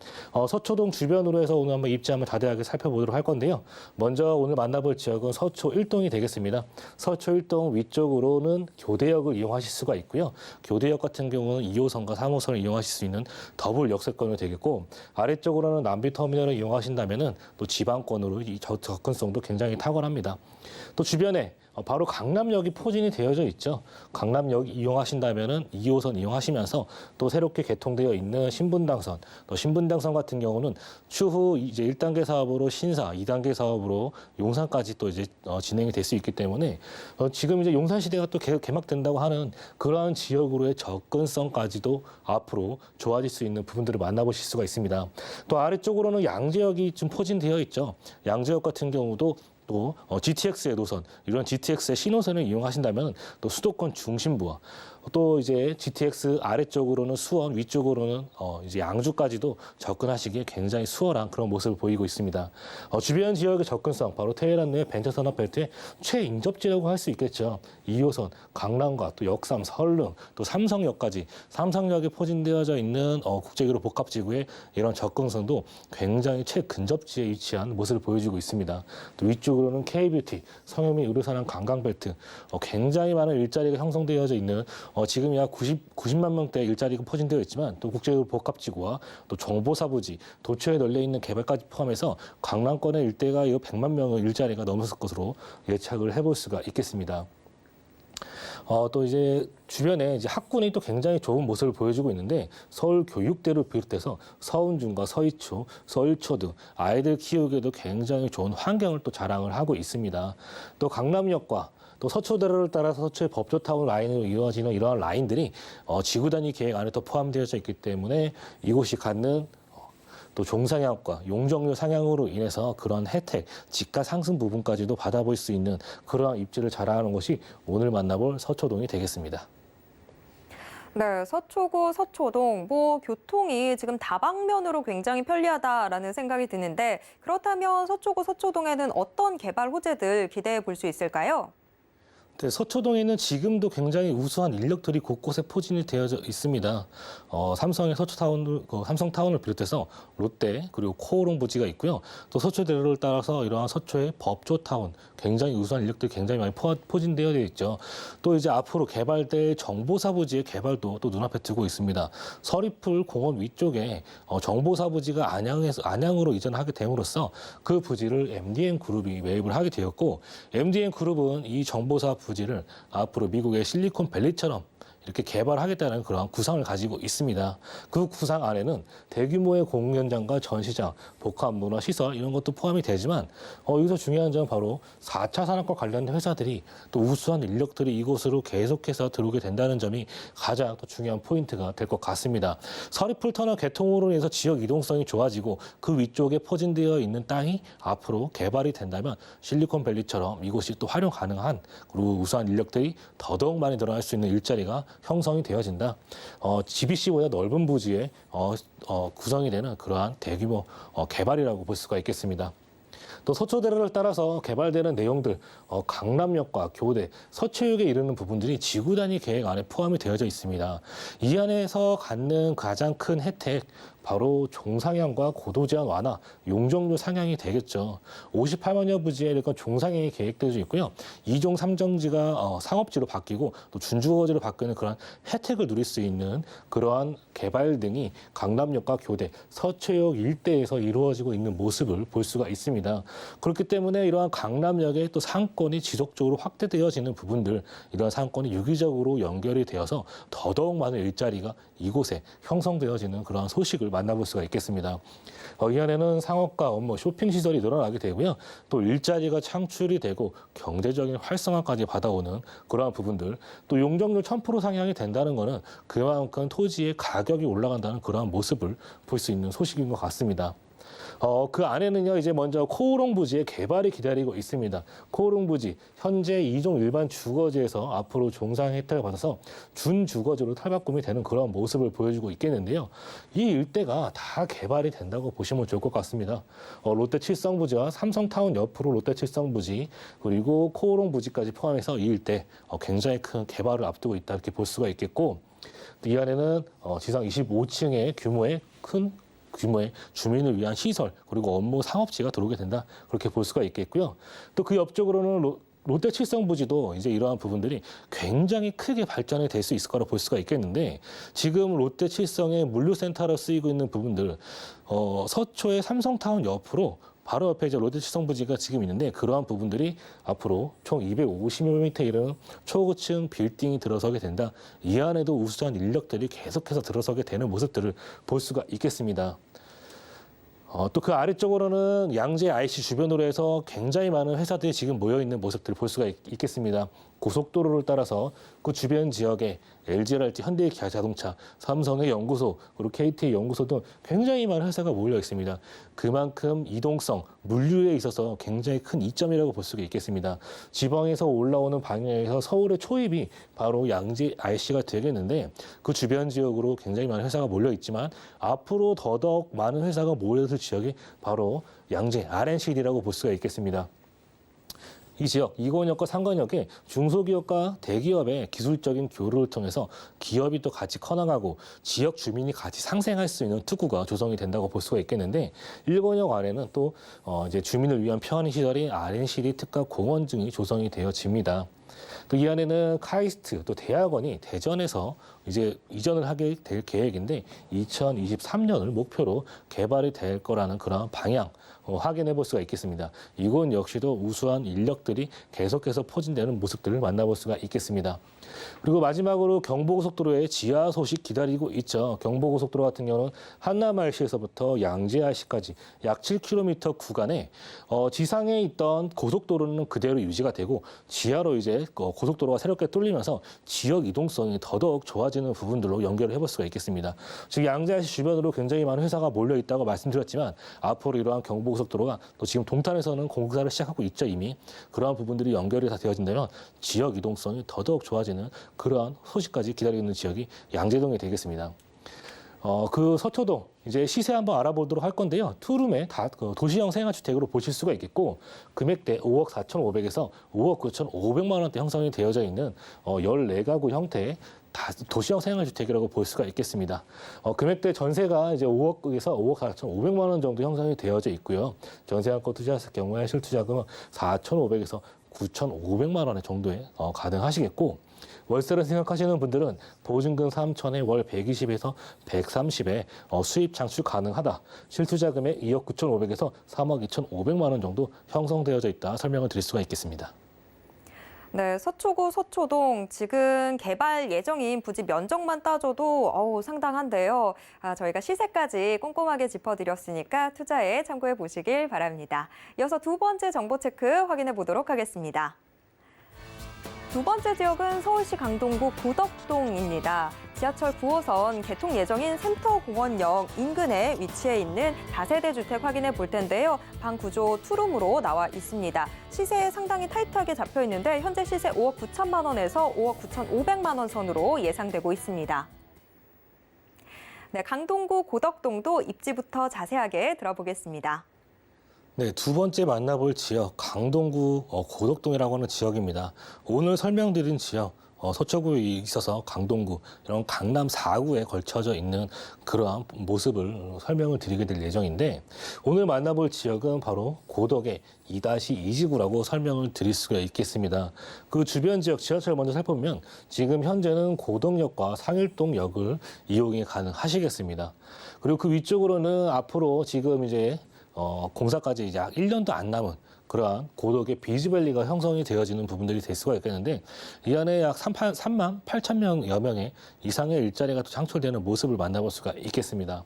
서초동 주변으로 해서 오늘 한번 입지 한번 자세하게 살펴보도록 할 건데요. 먼저 오늘 만나볼 지역은 서초 1동이 되겠습니다. 서초 1동 위쪽으로는 교대역을 이용하실 수가 있고요. 교대역 같은 경우는 2호선과 3호선을 이용하실 수 있는 더블 역세권이 되겠고, 아래쪽으로는 남비터미널을 이용하신다면은 또 지방권으로 이 접근성도 굉장히 탁월합니다. 또 주변에 바로 강남역이 포진이 되어져 있죠. 강남역 이용하신다면은 2호선 이용하시면서 또 새롭게 개통되어 있는 신분당선, 또 신분당선 같은 경우는 추후 이제 1단계 사업으로 신사, 2단계 사업으로 용산까지 또 이제 진행이 될 수 있기 때문에 지금 이제 용산 시대가 또 개막된다고 하는 그러한 지역으로의 접근성까지도 앞으로 좋아질 수 있는 부분들을 만나보실 수가 있습니다. 또 아래쪽으로는 양재역이 좀 포진되어 있죠. 양재역 같은 경우도 또 GTX의 노선, 이런 GTX의 신호선을 이용하신다면 또 수도권 중심부와 또 이제 GTX 아래쪽으로는 수원, 위쪽으로는 이제 양주까지도 접근하시기에 굉장히 수월한 그런 모습을 보이고 있습니다. 주변 지역의 접근성, 바로 테헤란 내 벤처산업벨트의 최인접지라고 할 수 있겠죠. 2호선, 강남과 또 역삼, 설릉, 또 삼성역까지 삼성역에 포진되어져 있는 국제기로 복합지구의 이런 접근성도 굉장히 최근접지에 위치한 모습을 보여주고 있습니다. 또 위쪽으로는 K뷰티, 성형미 의료산업 관광벨트, 굉장히 많은 일자리가 형성되어져 있는 지금 약 90만 명대 일자리가 포진되어 있지만 또 국제기로 복합지구와 또 정보사부지, 도처에 널려 있는 개발까지 포함해서 강남권의 일대가 100만 명의 일자리가 넘었을 것으로 예측을 해볼 수가 있겠습니다. 또 이제 주변에 이제 학군이 또 굉장히 좋은 모습을 보여주고 있는데, 서울교육대를 비롯해서 서운중과 서희초, 서일초 등 아이들 키우기에도 굉장히 좋은 환경을 또 자랑을 하고 있습니다. 또 강남역과 또 서초대로를 따라서 서초의 법조타운 라인으로 이루어지는 이러한 라인들이 지구단위 계획 안에 또 포함되어져 있기 때문에 이곳이 갖는 또 종상향과 용적률 상향으로 인해서 그런 혜택, 집가 상승 부분까지도 받아볼 수 있는 그러한 입지를 자랑하는 것이 오늘 만나볼 서초동이 되겠습니다. 네, 서초구, 서초동, 교통이 지금 다방면으로 굉장히 편리하다라는 생각이 드는데, 그렇다면 서초구, 서초동에는 어떤 개발 호재들 기대해 볼 수 있을까요? 네, 서초동에는 지금도 굉장히 우수한 인력들이 곳곳에 포진이 되어져 있습니다. 삼성의 삼성타운을 비롯해서 롯데 그리고 코오롱 부지가 있고요. 또 서초대로를 따라서 이러한 서초의 법조타운, 굉장히 우수한 인력들이 굉장히 많이 포진되어 있죠. 또 이제 앞으로 개발될 정보사부지의 개발도 또 눈앞에 두고 있습니다. 서리풀 공원 위쪽에 정보사부지가 안양으로 이전하게 됨으로써 그 부지를 MDN 그룹이 매입을 하게 되었고, MDN 그룹은 이 정보사 부지를 앞으로 미국의 실리콘밸리처럼 이렇게 개발하겠다는 그런 구상을 가지고 있습니다. 그 구상 안에는 대규모의 공연장과 전시장, 복합문화 시설 이런 것도 포함이 되지만 여기서 중요한 점은 바로 4차 산업과 관련된 회사들이 또 우수한 인력들이 이곳으로 계속해서 들어오게 된다는 점이 가장 또 중요한 포인트가 될 것 같습니다. 서리풀 터널 개통으로 인해서 지역 이동성이 좋아지고 그 위쪽에 포진되어 있는 땅이 앞으로 개발이 된다면 실리콘밸리처럼 이곳이 또 활용 가능한, 그리고 우수한 인력들이 더더욱 많이 늘어날 수 있는 일자리가 형성이 되어진다. GBC보다 넓은 부지에 구성이 되는 그러한 대규모 개발이라고 볼 수가 있겠습니다. 또 서초대로를 따라서 개발되는 내용들, 강남역과 교대, 서초역에 이르는 부분들이 지구단위 계획 안에 포함이 되어져 있습니다. 이 안에서 갖는 가장 큰 혜택, 바로 종상향과 고도제한 완화, 용적률 상향이 되겠죠. 58만여 부지에 이런 종상향이 계획되어 있고요. 2종 3정지가 상업지로 바뀌고 또 준주거지로 바뀌는 그런 혜택을 누릴 수 있는 그러한 개발 등이 강남역과 교대, 서초역 일대에서 이루어지고 있는 모습을 볼 수가 있습니다. 그렇기 때문에 이러한 강남역의 또 상권이 지속적으로 확대되어지는 부분들, 이러한 상권이 유기적으로 연결이 되어서 더더욱 많은 일자리가 이곳에 형성되어지는 그러한 소식을 만나볼 수가 있겠습니다. 이 안에는 상업과 업무, 쇼핑 시설이 늘어나게 되고요. 또 일자리가 창출이 되고 경제적인 활성화까지 받아오는 그러한 부분들, 또 용적률 1000% 상향이 된다는 것은 그만큼 토지의 가격이 올라간다는 그러한 모습을 볼 수 있는 소식인 것 같습니다. 그 안에는요, 이제 먼저 코오롱 부지의 개발이 기다리고 있습니다. 코오롱 부지, 현재 2종 일반 주거지에서 앞으로 종상 혜택을 받아서 준주거지로 탈바꿈이 되는 그런 모습을 보여주고 있겠는데요. 이 일대가 다 개발이 된다고 보시면 좋을 것 같습니다. 롯데 칠성 부지와 삼성타운 옆으로 롯데 칠성 부지, 그리고 코오롱 부지까지 포함해서 이 일대 굉장히 큰 개발을 앞두고 있다 이렇게 볼 수가 있겠고, 이 안에는 지상 25층의 큰 규모의 주민을 위한 시설 그리고 업무 상업지가 들어오게 된다 그렇게 볼 수가 있겠고요. 또 그 옆쪽으로는 롯데 칠성 부지도 이제 이러한 부분들이 굉장히 크게 발전이 될 수 있을 거라 볼 수가 있겠는데, 지금 롯데 칠성의 물류센터로 쓰이고 있는 부분들, 서초의 삼성타운 옆으로 바로 옆에 이제 롯데 칠성 부지가 지금 있는데, 그러한 부분들이 앞으로 총 250여 m 이르는 초고층 빌딩이 들어서게 된다. 이 안에도 우수한 인력들이 계속해서 들어서게 되는 모습들을 볼 수가 있겠습니다. 또 그 아래쪽으로는 양재 IC 주변으로 해서 굉장히 많은 회사들이 지금 모여있는 모습들을 볼 수가 있겠습니다. 고속도로를 따라서 그 주변 지역에 LG랄지 현대기아자동차, 삼성의 연구소, 그리고 KT의 연구소 등 굉장히 많은 회사가 몰려 있습니다. 그만큼 이동성, 물류에 있어서 굉장히 큰 이점이라고 볼 수가 있겠습니다. 지방에서 올라오는 방향에서 서울의 초입이 바로 양재 IC가 되겠는데, 그 주변 지역으로 굉장히 많은 회사가 몰려 있지만 앞으로 더더욱 많은 회사가 모여들 지역이 바로 양재 RNCD라고 볼 수가 있겠습니다. 이 지역, 이권역과 상권역에 중소기업과 대기업의 기술적인 교류를 통해서 기업이 또 같이 커나가고 지역 주민이 같이 상생할 수 있는 특구가 조성이 된다고 볼 수가 있겠는데, 1권역 안에는 또 이제 주민을 위한 편의시설인 RNCD 특가 공원 등이 조성이 되어집니다. 또 이 안에는 카이스트, 또 대학원이 대전에서 이제 이전을 하게 될 계획인데 2023년을 목표로 개발이 될 거라는 그런 방향 확인해 볼 수가 있겠습니다. 이곳 역시도 우수한 인력들이 계속해서 포진되는 모습들을 만나볼 수가 있겠습니다. 그리고 마지막으로 경부고속도로의 지하 소식 기다리고 있죠. 경부고속도로 같은 경우는 한남RC에서부터 양재RC까지 약 7km 구간에 지상에 있던 고속도로는 그대로 유지가 되고 지하로 이제 고속도로가 새롭게 뚫리면서 지역 이동성이 더더욱 좋아지는 부분들로 연결을 해볼 수가 있겠습니다. 즉 양재RC 주변으로 굉장히 많은 회사가 몰려 있다고 말씀드렸지만, 앞으로 이러한 경부고속도로가 또 지금 동탄에서는 공사를 시작하고 있죠. 이미 그러한 부분들이 연결이 다 되어진다면 지역 이동성이 더더욱 좋아지는 그러한 소식까지 기다리고 있는 지역이 양재동이 되겠습니다. 그 서초동 이제 시세 한번 알아보도록 할 건데요. 투룸에 도시형 생활주택으로 보실 수가 있겠고, 금액대 5억 4,500에서 5억 9,500만 원대 형성이 되어져 있는 14가구 형태의 도시형 생활주택이라고 볼 수가 있겠습니다. 금액대 전세가 이제 5억에서 5억 4,500만 원 정도 형성이 되어져 있고요. 전세한건 투자했을 경우에 실투자금은 4,500에서 9,500만 원 정도에 가능하시겠고, 월세를 생각하시는 분들은 보증금 3천에 월 120에서 130에 수입 창출 가능하다. 실투자금의 2억 9,500에서 3억 2,500만 원 정도 형성되어져 있다 설명을 드릴 수가 있겠습니다. 네, 서초구 서초동 지금 개발 예정인 부지 면적만 따져도 상당한데요. 저희가 시세까지 꼼꼼하게 짚어드렸으니까 투자에 참고해 보시길 바랍니다. 이어서 두 번째 정보 체크 확인해 보도록 하겠습니다. 두 번째 지역은 서울시 강동구 고덕동입니다. 지하철 9호선 개통 예정인 센터공원역 인근에 위치해 있는 다세대 주택 확인해 볼 텐데요. 방 구조 투룸으로 나와 있습니다. 시세에 상당히 타이트하게 잡혀 있는데 현재 시세 5억 9천만 원에서 5억 9,500만 원 선으로 예상되고 있습니다. 네, 강동구 고덕동도 입지부터 자세하게 들어보겠습니다. 네, 두 번째 만나볼 지역, 강동구 고덕동이라고 하는 지역입니다. 오늘 설명드린 지역, 서초구에 있어서 강동구, 이런 강남 4구에 걸쳐져 있는 그러한 모습을 설명을 드리게 될 예정인데, 오늘 만나볼 지역은 바로 고덕의 2-2지구라고 설명을 드릴 수가 있겠습니다. 그 주변 지역 지하철 먼저 살펴보면 지금 현재는 고덕역과 상일동역을 이용이 가능하시겠습니다. 그리고 그 위쪽으로는 앞으로 지금 이제 공사까지 이제 약 1년도 안 남은 그러한 고덕의 비즈밸리가 형성이 되어지는 부분들이 될 수가 있겠는데, 이 안에 약 3만 8천 명여 명의 이상의 일자리가 또 창출되는 모습을 만나볼 수가 있겠습니다.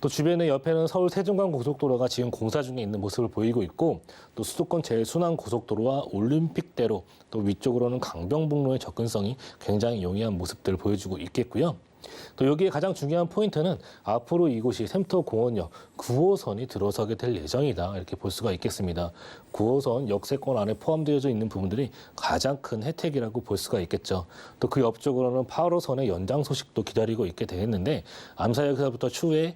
또 주변에 옆에는 서울 세종간 고속도로가 지금 공사 중에 있는 모습을 보이고 있고, 또 수도권 제일순환 고속도로와 올림픽대로, 또 위쪽으로는 강변북로의 접근성이 굉장히 용이한 모습들을 보여주고 있겠고요. 또 또 여기에 가장 중요한 포인트는 앞으로 이곳이 샘터공원역 9호선이 들어서게 될 예정이다. 이렇게 볼 수가 있겠습니다. 9호선 역세권 안에 포함되어져 있는 부분들이 가장 큰 혜택이라고 볼 수가 있겠죠. 또 그 옆쪽으로는 8호선의 연장 소식도 기다리고 있게 되겠는데 암사역에서부터 추후에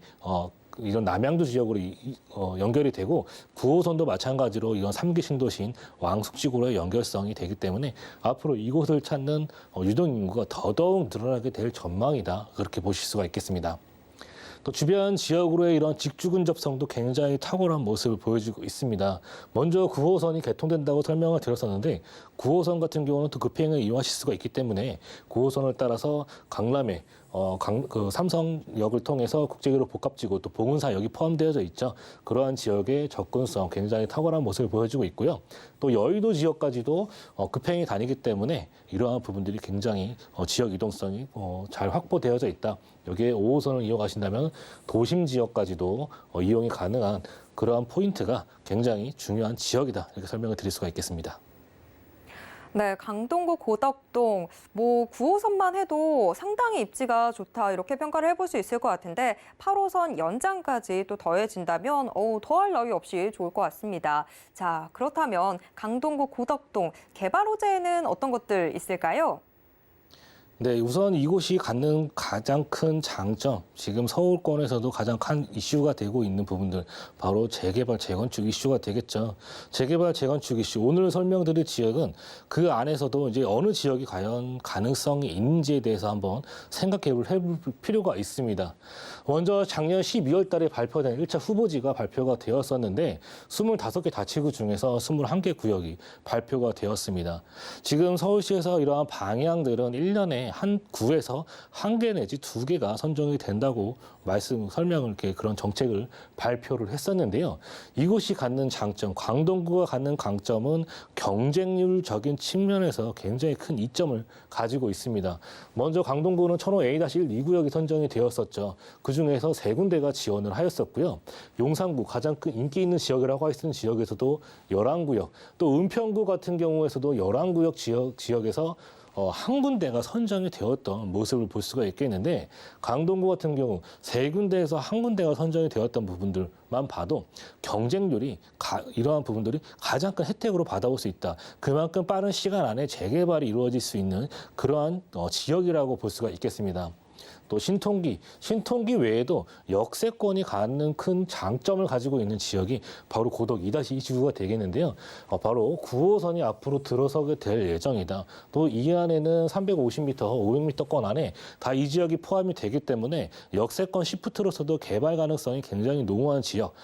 이런 남양주 지역으로 연결이 되고 9호선도 마찬가지로 이런 3기 신도시인 왕숙지구로의 연결성이 되기 때문에 앞으로 이곳을 찾는 유동 인구가 더더욱 늘어나게 될 전망이다. 그렇게 보실 수가 있겠습니다. 또 주변 지역으로의 이런 직주 근접성도 굉장히 탁월한 모습을 보여주고 있습니다. 먼저 9호선이 개통된다고 설명을 드렸었는데 9호선 같은 경우는 또 급행을 이용하실 수가 있기 때문에 9호선을 따라서 강남에 삼성역을 통해서 국제기로 복합지구 또 봉은사역이 포함되어져 있죠. 그러한 지역의 접근성 굉장히 탁월한 모습을 보여주고 있고요. 또 여의도 지역까지도 급행이 다니기 때문에 이러한 부분들이 굉장히 지역 이동성이 잘 확보되어져 있다. 여기에 5호선을 이용하신다면 도심 지역까지도 이용이 가능한 그러한 포인트가 굉장히 중요한 지역이다. 이렇게 설명을 드릴 수가 있겠습니다. 네, 강동구 고덕동 9호선만 해도 상당히 입지가 좋다 이렇게 평가를 해볼 수 있을 것 같은데 8호선 연장까지 또 더해진다면 더할 나위 없이 좋을 것 같습니다. 자, 그렇다면 강동구 고덕동 개발 호재에는 어떤 것들 있을까요? 네, 우선 이곳이 갖는 가장 큰 장점, 지금 서울권에서도 가장 큰 이슈가 되고 있는 부분들, 바로 재개발, 재건축 이슈가 되겠죠. 재개발, 재건축 이슈, 오늘 설명드릴 지역은 그 안에서도 이제 어느 지역이 과연 가능성이 있는지에 대해서 한번 생각해 볼 필요가 있습니다. 먼저 작년 12월 달에 발표된 1차 후보지가 발표가 되었었는데 25개 다치구 중에서 21개 구역이 발표가 되었습니다. 지금 서울시에서 이러한 방향들은 1년에 한 구에서 1개 내지 2개가 선정이 된다고 설명을 이렇게 그런 정책을 발표를 했었는데요. 이곳이 갖는 장점, 강동구가 갖는 강점은 경쟁률적인 측면에서 굉장히 큰 이점을 가지고 있습니다. 먼저 강동구는 천호 A-1 2구역이 선정이 되었었죠. 그중에서 3군데가 지원을 하였었고요. 용산구 가장 큰 인기 있는 지역이라고 할 수 있는 지역에서도 11구역, 또 은평구 같은 경우에서도 11구역 지역에서 한 군데가 선정이 되었던 모습을 볼 수가 있겠는데 강동구 같은 경우 3군데에서 한 군데가 선정이 되었던 부분들만 봐도 경쟁률이 이러한 부분들이 가장 큰 혜택으로 받아올 수 있다. 그만큼 빠른 시간 안에 재개발이 이루어질 수 있는 그러한 지역이라고 볼 수가 있겠습니다. 또 신통기 외에도 역세권이 갖는 큰 장점을 가지고 있는 지역이 바로 고덕 2-2구가 되겠는데요. 바로 9호선이 앞으로 들어서게 될 예정이다. 또 이 안에는 350m, 500m권 안에 다 이 지역이 포함이 되기 때문에 역세권 시프트로서도 개발 가능성이 굉장히 농후한 지역.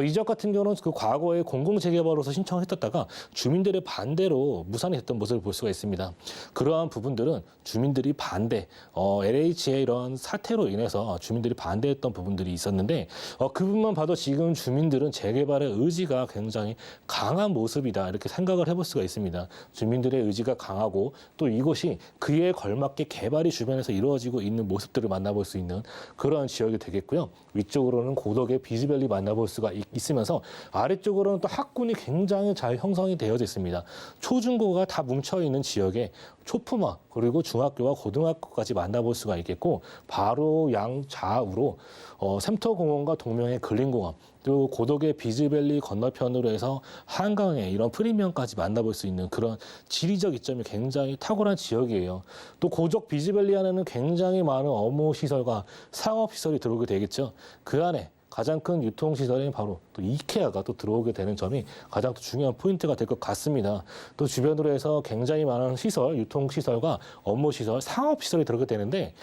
이 지역 같은 경우는 그 과거에 공공재개발로서 신청을 했었다가 주민들의 반대로 무산이 됐던 모습을 볼 수가 있습니다. 그러한 부분들은 주민들이 반대, LH의 이런 사태로 인해서 주민들이 반대했던 부분들이 있었는데 그 부분만 봐도 지금 주민들은 재개발의 의지가 굉장히 강한 모습이다 이렇게 생각을 해볼 수가 있습니다. 주민들의 의지가 강하고 또 이곳이 그에 걸맞게 개발이 주변에서 이루어지고 있는 모습들을 만나볼 수 있는 그러한 지역이 되겠고요. 위쪽으로는 고덕의 비즈밸리 만나볼 수가 있으면서 아래쪽으로는 또 학군이 굉장히 잘 형성이 되어져 있습니다. 초중고가 다 뭉쳐있는 지역에 초품화 그리고 중학교와 고등학교까지 만나볼 수가 있겠고 바로 양좌우로 샘터공원과 동명의 근린공원 또 고덕의 비즈밸리 건너편으로 해서 한강의 이런 프리미엄까지 만나볼 수 있는 그런 지리적 이점이 굉장히 탁월한 지역이에요. 또 고덕 비즈밸리 안에는 굉장히 많은 업무시설과 상업시설이 들어오게 되겠죠. 그 안에 가장 큰 유통시설인 바로 또 이케아가 또 들어오게 되는 점이 가장 또 중요한 포인트가 될 것 같습니다. 또 주변으로 해서 굉장히 많은 시설, 유통시설과 업무시설, 상업시설이 들어오게 되는데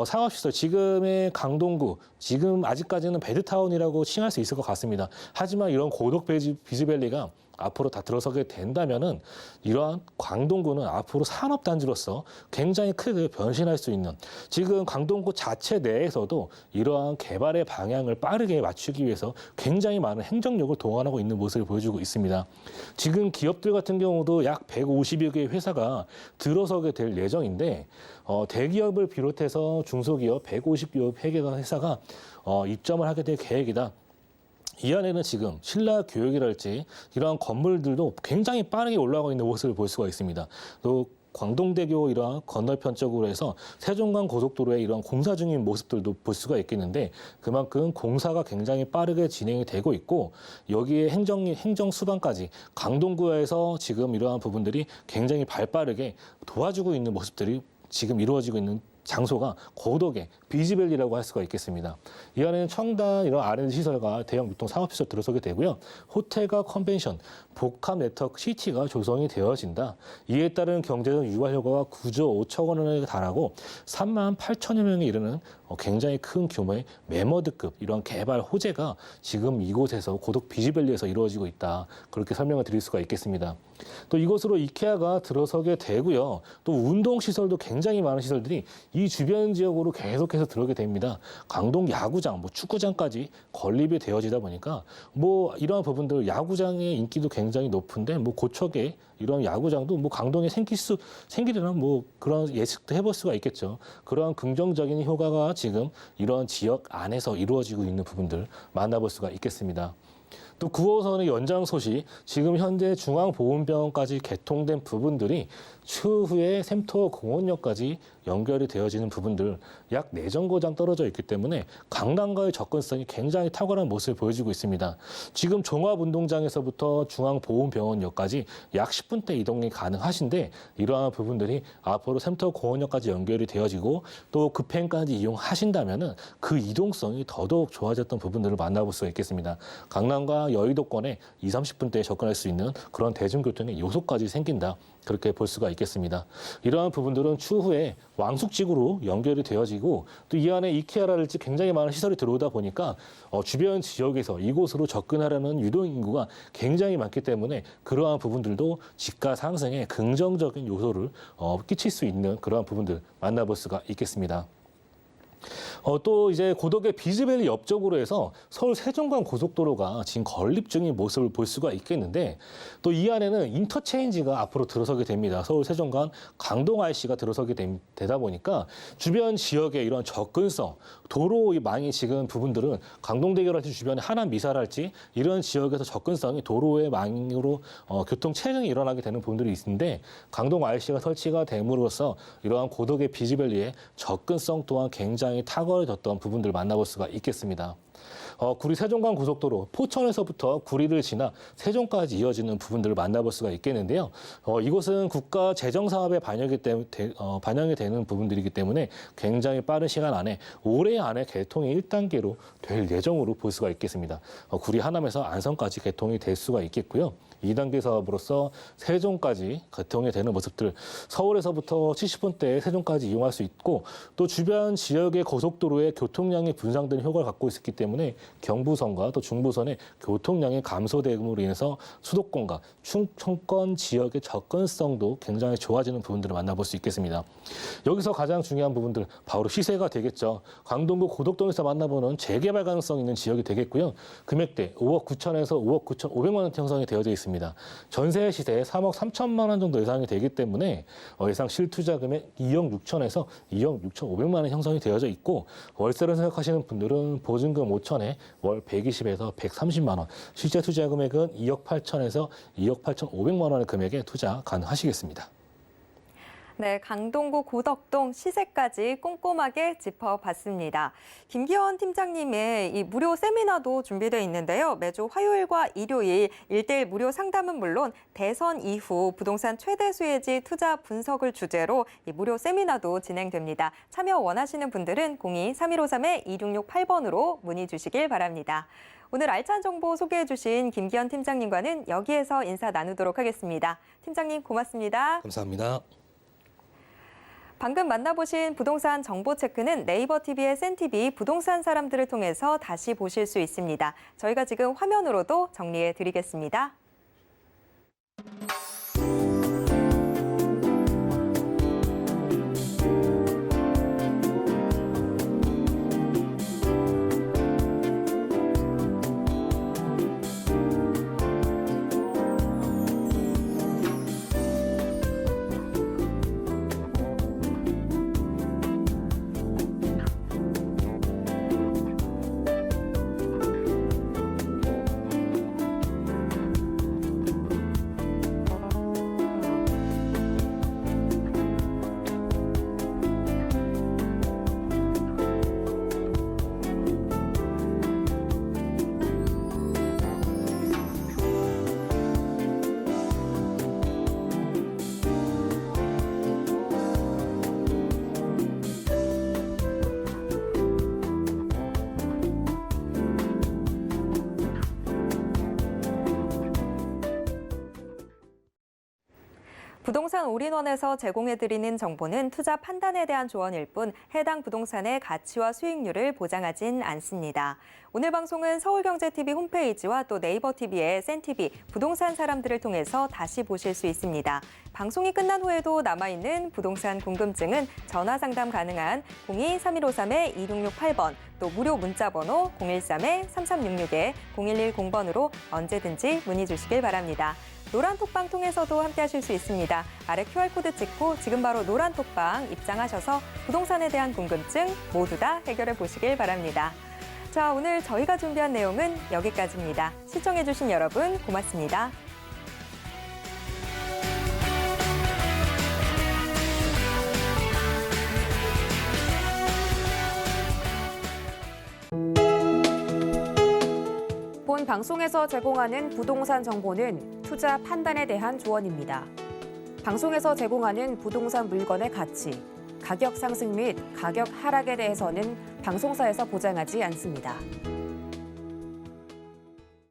상업시설, 지금의 강동구, 지금 아직까지는 배드타운이라고 칭할 수 있을 것 같습니다. 하지만 이런 고덕 비즈밸리가 앞으로 다 들어서게 된다면은 이러한 강동구는 앞으로 산업단지로서 굉장히 크게 변신할 수 있는 지금 강동구 자체 내에서도 이러한 개발의 방향을 빠르게 맞추기 위해서 굉장히 많은 행정력을 동원하고 있는 모습을 보여주고 있습니다. 지금 기업들 같은 경우도 약 150여 개의 회사가 들어서게 될 예정인데 대기업을 비롯해서 중소기업 150여 개의 회사가 입점을 하게 될 계획이다. 이 안에는 지금 신라 교육이랄지 이러한 건물들도 굉장히 빠르게 올라가고 있는 모습을 볼 수가 있습니다. 또 광동대교 이러한 건너편 쪽으로 해서 세종간 고속도로에 이런 공사 중인 모습들도 볼 수가 있겠는데 그만큼 공사가 굉장히 빠르게 진행이 되고 있고 여기에 행정 수반까지 강동구에서 지금 이러한 부분들이 굉장히 발빠르게 도와주고 있는 모습들이 지금 이루어지고 있는 장소가 고덕의 비지밸리라고 할 수가 있겠습니다. 이 안에는 청단 이런 R&D 시설과 대형 유통 상업시설 들어서게 되고요. 호텔과 컨벤션, 복합 네트워크 시티가 조성이 되어진다. 이에 따른 경제적 유발 효과가 9조 5천 원에 달하고 3만 8천여 명에 이르는 굉장히 큰 규모의 매머드급 이런 개발 호재가 지금 이곳에서 고덕 비지밸리에서 이루어지고 있다. 그렇게 설명을 드릴 수가 있겠습니다. 또 이곳으로 이케아가 들어서게 되고요. 또 운동시설도 굉장히 많은 시설들이 이 주변 지역으로 계속해서 들어오게 됩니다. 강동 야구장, 축구장까지 건립이 되어지다 보니까 이러한 부분들 야구장의 인기도 굉장히 높은데 고척에 이런 야구장도 강동에 생기려는 그런 예측도 해볼 수가 있겠죠. 그러한 긍정적인 효과가 지금 이런 지역 안에서 이루어지고 있는 부분들 만나볼 수가 있겠습니다. 또 9호선의 연장 소식, 지금 현재 중앙보훈병원까지 개통된 부분들이 추후에 샘터 공원역까지 연결이 되어지는 부분들 약 4정거장 떨어져 있기 때문에 강남과의 접근성이 굉장히 탁월한 모습을 보여주고 있습니다. 지금 종합운동장에서부터 중앙보훈병원역까지 약 10분대 이동이 가능하신데 이러한 부분들이 앞으로 샘터 공원역까지 연결이 되어지고 또 급행까지 이용하신다면 그 이동성이 더더욱 좋아졌던 부분들을 만나볼 수가 있겠습니다. 강남과 여의도권에 20-30분대에 접근할 수 있는 그런 대중교통의 요소까지 생긴다. 그렇게 볼 수가 있겠습니다. 이러한 부분들은 추후에 왕숙지구로 연결이 되어지고 또 이 안에 이케아랄지 굉장히 많은 시설이 들어오다 보니까 주변 지역에서 이곳으로 접근하려는 유동인구가 굉장히 많기 때문에 그러한 부분들도 집가 상승에 긍정적인 요소를 끼칠 수 있는 그러한 부분들 만나볼 수가 있겠습니다. 또 이제 고덕의 비즈밸리 옆쪽으로 해서 서울 세종간 고속도로가 지금 건립 중인 모습을 볼 수가 있겠는데 또 이 안에는 인터체인지가 앞으로 들어서게 됩니다. 서울 세종간 강동 IC가 들어서게 되다 보니까 주변 지역의 이런 접근성, 도로 많이 지금 부분들은 강동대교랄지 주변에 하남 미사랄지 이런 지역에서 접근성이 도로의 망으로 교통 체증이 일어나게 되는 부분들이 있는데 강동 IC가 설치가 됨으로써 이러한 고덕의 비즈밸리의 접근성 또한 굉장히 탁월해졌던 부분들을 만나볼 수가 있겠습니다. 구리 세종간 고속도로 포천에서부터 구리를 지나 세종까지 이어지는 부분들을 만나볼 수가 있겠는데요. 이곳은 국가 재정 사업에 반영이 되는 부분들이기 때문에 굉장히 빠른 시간 안에 올해 안에 개통이 1단계로 될 예정으로 볼 수가 있겠습니다. 구리 하남에서 안성까지 개통이 될 수가 있겠고요. 2단계 사업으로서 세종까지 개통이 되는 모습들, 서울에서부터 70분대에 세종까지 이용할 수 있고 또 주변 지역의 고속도로의 교통량이 분산되는 효과를 갖고 있었기 때문에 경부선과 또 중부선의 교통량이 감소됨으로 인해서 수도권과 충청권 지역의 접근성도 굉장히 좋아지는 부분들을 만나볼 수 있겠습니다. 여기서 가장 중요한 부분들 바로 시세가 되겠죠. 강동구 고덕동에서 만나보는 재개발 가능성 있는 지역이 되겠고요. 금액대 5억 9천에서 5억 9천 5백만 원대 형성이 되어져 있습니다. 전세 시세 3억 3천만 원 정도 예상이 되기 때문에 예상 실투자 금액 2억 6천에서 2억 6천 5백만 원 형성이 되어져 있고 월세를 생각하시는 분들은 보증금 5천에 월 120에서 130만 원, 실제 투자 금액은 2억 8천에서 2억 8천 5백만 원의 금액에 투자 가능하시겠습니다. 네, 강동구 고덕동 시세까지 꼼꼼하게 짚어봤습니다. 김기현 팀장님의 이 무료 세미나도 준비되어 있는데요. 매주 화요일과 일요일 1대1 무료 상담은 물론 대선 이후 부동산 최대 수혜지 투자 분석을 주제로 이 무료 세미나도 진행됩니다. 참여 원하시는 분들은 02-3153-2668번으로 문의 주시길 바랍니다. 오늘 알찬 정보 소개해 주신 김기현 팀장님과는 여기에서 인사 나누도록 하겠습니다. 팀장님 고맙습니다. 감사합니다. 방금 만나보신 부동산 정보체크는 네이버 TV의 센TV 부동산 사람들을 통해서 다시 보실 수 있습니다. 저희가 지금 화면으로도 정리해 드리겠습니다. 부동산 올인원에서 제공해드리는 정보는 투자 판단에 대한 조언일 뿐 해당 부동산의 가치와 수익률을 보장하진 않습니다. 오늘 방송은 서울경제TV 홈페이지와 또 네이버TV의 센TV 부동산 사람들을 통해서 다시 보실 수 있습니다. 방송이 끝난 후에도 남아있는 부동산 궁금증은 전화 상담 가능한 02-3153-2668번 또 무료 문자번호 013-3366-0110번으로 언제든지 문의 주시길 바랍니다. 노란톡방 통해서도 함께하실 수 있습니다. 아래 QR코드 찍고 지금 바로 노란톡방 입장하셔서 부동산에 대한 궁금증 모두 다 해결해 보시길 바랍니다. 자, 오늘 저희가 준비한 내용은 여기까지입니다. 시청해주신 여러분 고맙습니다. 본 방송에서 제공하는 부동산 정보는 투자 판단에 대한 조언입니다. 방송에서 제공하는 부동산 물건의 가치, 가격 상승 및 가격 하락에 대해서는 방송사에서 보장하지 않습니다.